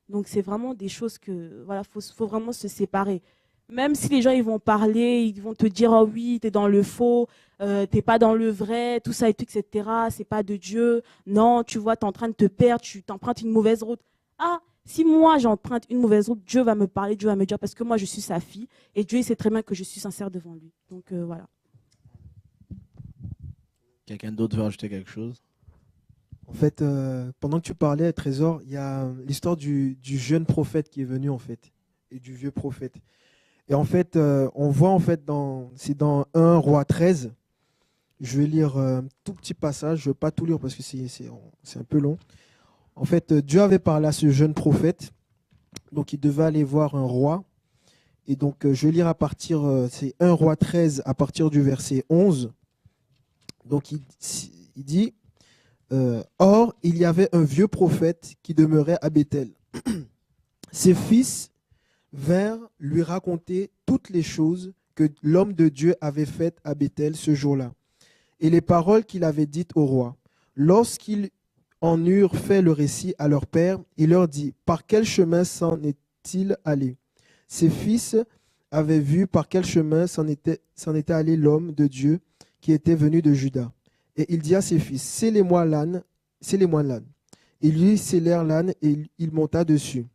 Donc, c'est vraiment des choses que, voilà, faut vraiment se séparer. Même si les gens, ils vont parler, ils vont te dire, oh oui, tu es dans le faux, tu n'es pas dans le vrai, tout ça et tout, etc. C'est pas de Dieu. Non, tu vois, tu es en train de te perdre, tu t'empruntes une mauvaise route. Ah, si moi, j'emprunte une mauvaise route, Dieu va me parler, Dieu va me dire, parce que moi, je suis sa fille, et Dieu, il sait très bien que je suis sincère devant lui. Donc, voilà. Quelqu'un d'autre veut ajouter quelque chose? En fait, pendant que tu parlais, Trésor, il y a l'histoire du jeune prophète qui est venu, en fait, et du vieux prophète. Et en fait, on voit, en fait, c'est dans 1 Roi 13. Je vais lire un tout petit passage. Je ne vais pas tout lire parce que c'est un peu long. En fait, Dieu avait parlé à ce jeune prophète. Donc, il devait aller voir un roi. Et donc, je vais lire c'est 1 Roi 13, à partir du verset 11. Donc, il dit, or, il y avait un vieux prophète qui demeurait à Béthel. Ses fils vinrent lui raconter toutes les choses que l'homme de Dieu avait faites à Béthel ce jour-là, et les paroles qu'il avait dites au roi. Lorsqu'ils en eurent fait le récit à leur père, il leur dit, par quel chemin s'en est-il allé? Ses fils avaient vu par quel chemin s'en était allé l'homme de Dieu qui était venu de Juda. Et il dit à ses fils, scellez-moi l'âne. Ils lui scellèrent l'âne et il monta dessus.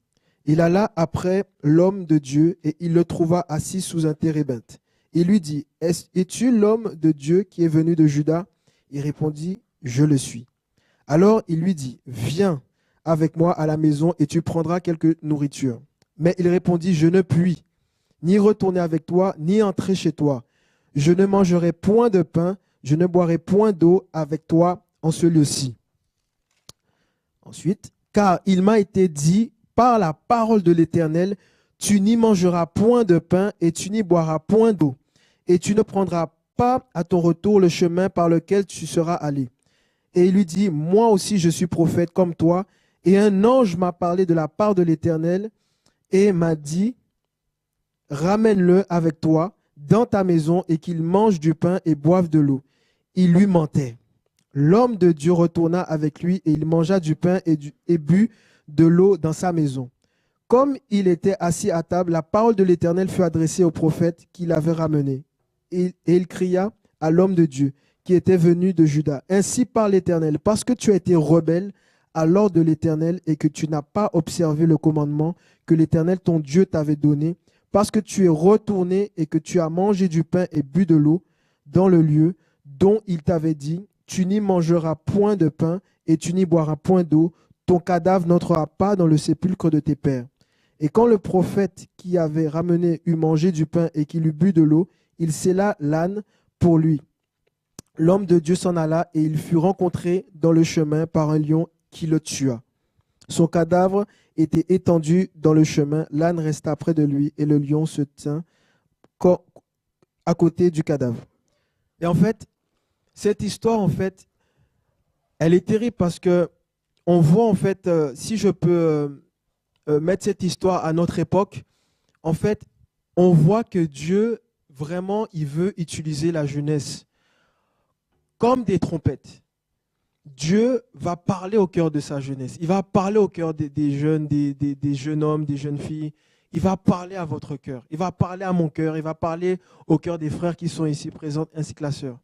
Il alla après l'homme de Dieu et il le trouva assis sous un térébinthe. Il lui dit, es-tu l'homme de Dieu qui est venu de Juda? Il répondit, je le suis. Alors il lui dit, viens avec moi à la maison et tu prendras quelque nourriture. Mais il répondit, je ne puis ni retourner avec toi, ni entrer chez toi. Je ne mangerai point de pain, je ne boirai point d'eau avec toi en ce lieu-ci. Ensuite, car il m'a été dit par la parole de l'Éternel, tu n'y mangeras point de pain et tu n'y boiras point d'eau, et tu ne prendras pas à ton retour le chemin par lequel tu seras allé. Et il lui dit, moi aussi je suis prophète comme toi, et un ange m'a parlé de la part de l'Éternel et m'a dit, ramène-le avec toi dans ta maison et qu'il mange du pain et boive de l'eau. Il lui mentait. L'homme de Dieu retourna avec lui et il mangea du pain et but de l'eau dans sa maison. Comme il était assis à table, la parole de l'Éternel fut adressée au prophète qui l'avait ramené. Et il cria à l'homme de Dieu qui était venu de Juda. Ainsi parle l'Éternel, parce que tu as été rebelle à l'ordre de l'Éternel et que tu n'as pas observé le commandement que l'Éternel ton Dieu t'avait donné, parce que tu es retourné et que tu as mangé du pain et bu de l'eau dans le lieu dont il t'avait dit, tu n'y mangeras point de pain et tu n'y boiras point d'eau, ton cadavre n'entrera pas dans le sépulcre de tes pères. Et quand le prophète qui avait ramené eut mangé du pain et qu'il eut bu de l'eau, il scella l'âne pour lui. L'homme de Dieu s'en alla et il fut rencontré dans le chemin par un lion qui le tua. Son cadavre était étendu dans le chemin, l'âne resta près de lui et le lion se tint à côté du cadavre. Et en fait, cette histoire, en fait, elle est terrible parce que on voit, en fait, si je peux mettre cette histoire à notre époque, en fait, on voit que Dieu, vraiment, il veut utiliser la jeunesse comme des trompettes. Dieu va parler au cœur de sa jeunesse. Il va parler au cœur des jeunes, des jeunes hommes, des jeunes filles. Il va parler à votre cœur. Il va parler à mon cœur. Il va parler au cœur des frères qui sont ici présents, ainsi que la sœur.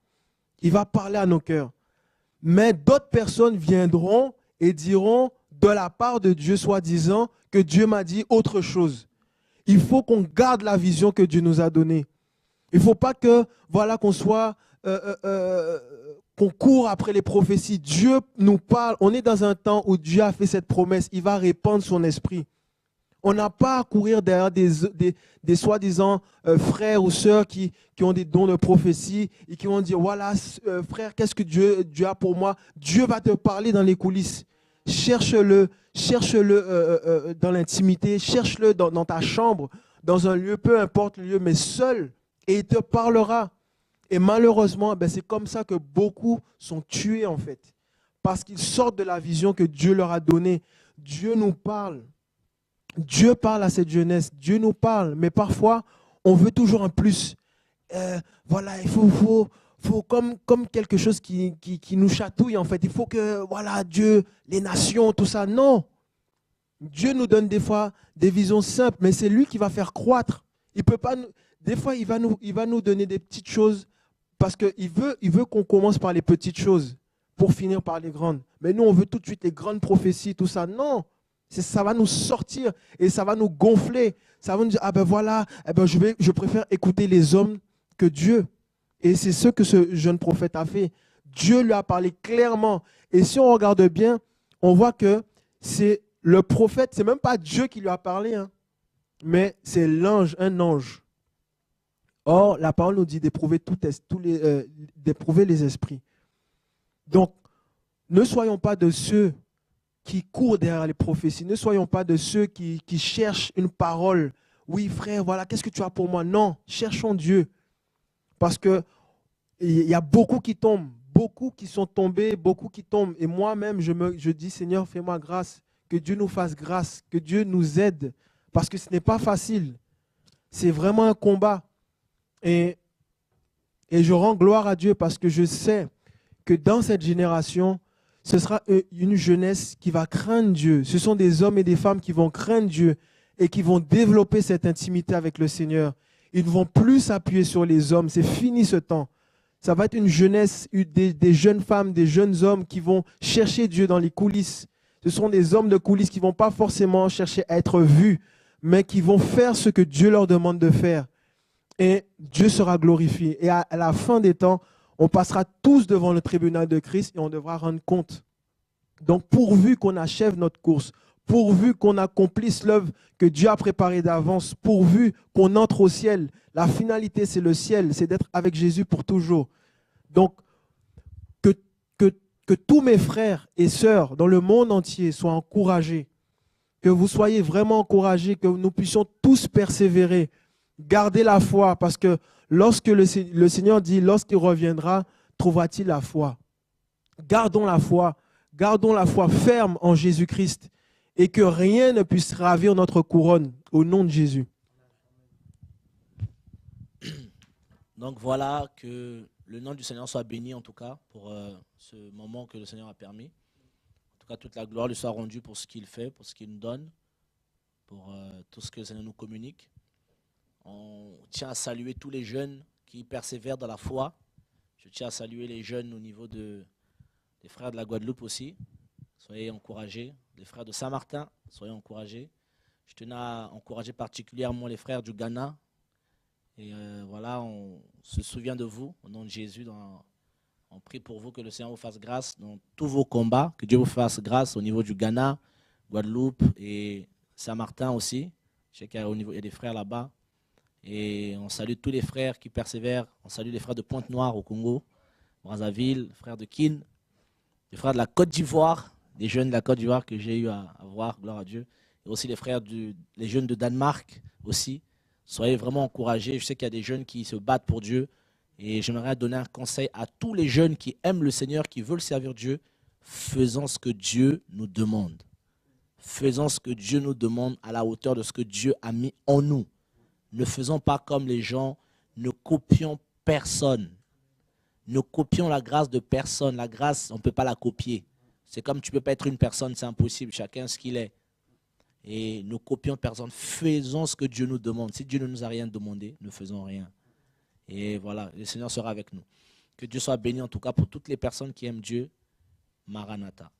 Il va parler à nos cœurs. Mais d'autres personnes viendront et diront de la part de Dieu, soi-disant, que Dieu m'a dit autre chose. Il faut qu'on garde la vision que Dieu nous a donnée. Il ne faut pas que, voilà, qu'on soit... qu'on court après les prophéties. Dieu nous parle. On est dans un temps où Dieu a fait cette promesse. Il va répandre son esprit. On n'a pas à courir derrière des soi-disant frères ou sœurs qui ont des dons de prophétie et qui vont dire, voilà, frère, qu'est-ce que Dieu a pour moi? Dieu va te parler dans les coulisses. Cherche-le dans l'intimité, cherche-le dans ta chambre, dans un lieu, peu importe le lieu, mais seul, et il te parlera. Et malheureusement, c'est comme ça que beaucoup sont tués en fait. Parce qu'ils sortent de la vision que Dieu leur a donnée. Dieu nous parle. Dieu parle à cette jeunesse. Dieu nous parle. Mais parfois, on veut toujours un plus. Voilà, il faut comme quelque chose qui nous chatouille en fait. Il faut que, voilà, Dieu, les nations, tout ça. Non. Dieu nous donne des fois des visions simples, mais c'est lui qui va faire croître. Il peut pas, des fois, il va nous donner des petites choses. Parce qu'il veut qu'on commence par les petites choses pour finir par les grandes. Mais nous, on veut tout de suite les grandes prophéties, tout ça. Non, ça va nous sortir et ça va nous gonfler. Ça va nous dire, ah ben voilà, je préfère écouter les hommes que Dieu. Et c'est ce que ce jeune prophète a fait. Dieu lui a parlé clairement. Et si on regarde bien, on voit que c'est le prophète, c'est même pas Dieu qui lui a parlé, hein, mais c'est l'ange, un ange. Or, la parole nous dit d'éprouver d'éprouver les esprits. Donc, ne soyons pas de ceux qui courent derrière les prophéties. Ne soyons pas de ceux qui cherchent une parole. Oui, frère, voilà, qu'est-ce que tu as pour moi? Non, cherchons Dieu. Parce qu'il y a beaucoup qui tombent, beaucoup qui sont tombés, beaucoup qui tombent. Et moi-même, je dis, Seigneur, fais-moi grâce, que Dieu nous fasse grâce, que Dieu nous aide. Parce que ce n'est pas facile. C'est vraiment un combat. Et je rends gloire à Dieu parce que je sais que dans cette génération, ce sera une jeunesse qui va craindre Dieu. Ce sont des hommes et des femmes qui vont craindre Dieu et qui vont développer cette intimité avec le Seigneur. Ils ne vont plus s'appuyer sur les hommes. C'est fini ce temps. Ça va être une jeunesse, des jeunes femmes, des jeunes hommes qui vont chercher Dieu dans les coulisses. Ce sont des hommes de coulisses qui ne vont pas forcément chercher à être vus, mais qui vont faire ce que Dieu leur demande de faire. Et Dieu sera glorifié. Et à la fin des temps, on passera tous devant le tribunal de Christ et on devra rendre compte. Donc, pourvu qu'on achève notre course, pourvu qu'on accomplisse l'œuvre que Dieu a préparée d'avance, pourvu qu'on entre au ciel, la finalité, c'est le ciel, c'est d'être avec Jésus pour toujours. Donc, que tous mes frères et sœurs dans le monde entier soient encouragés, que vous soyez vraiment encouragés, que nous puissions tous persévérer. Gardez la foi, parce que lorsque le Seigneur dit, lorsqu'il reviendra, trouvera-t-il la foi? Gardons la foi ferme en Jésus-Christ et que rien ne puisse ravir notre couronne au nom de Jésus. Donc voilà, que le nom du Seigneur soit béni en tout cas pour ce moment que le Seigneur a permis. En tout cas, toute la gloire lui soit rendue pour ce qu'il fait, pour ce qu'il nous donne, pour tout ce que le Seigneur nous communique. On tient à saluer tous les jeunes qui persévèrent dans la foi. Je tiens à saluer les jeunes au niveau des frères de la Guadeloupe aussi. Soyez encouragés. Les frères de Saint-Martin, soyez encouragés. Je tenais à encourager particulièrement les frères du Ghana. Et voilà, on se souvient de vous au nom de Jésus. On prie pour vous, que le Seigneur vous fasse grâce dans tous vos combats. Que Dieu vous fasse grâce au niveau du Ghana, Guadeloupe et Saint-Martin aussi. Je sais qu'il y a des frères là-bas. Et on salue tous les frères qui persévèrent. On salue les frères de Pointe-Noire au Congo. Brazzaville, frères de Kin, les frères de la Côte d'Ivoire, des jeunes de la Côte d'Ivoire que j'ai eu à voir, gloire à Dieu. Et aussi les frères, les jeunes de Danemark aussi. Soyez vraiment encouragés. Je sais qu'il y a des jeunes qui se battent pour Dieu. Et j'aimerais donner un conseil à tous les jeunes qui aiment le Seigneur, qui veulent servir Dieu. Faisons ce que Dieu nous demande. Faisons ce que Dieu nous demande à la hauteur de ce que Dieu a mis en nous. Ne faisons pas comme les gens, ne copions personne. Ne copions la grâce de personne. La grâce, on ne peut pas la copier. C'est comme tu ne peux pas être une personne, c'est impossible. Chacun ce qu'il est. Et ne copions personne. Faisons ce que Dieu nous demande. Si Dieu ne nous a rien demandé, ne faisons rien. Et voilà, le Seigneur sera avec nous. Que Dieu soit béni en tout cas pour toutes les personnes qui aiment Dieu. Maranatha.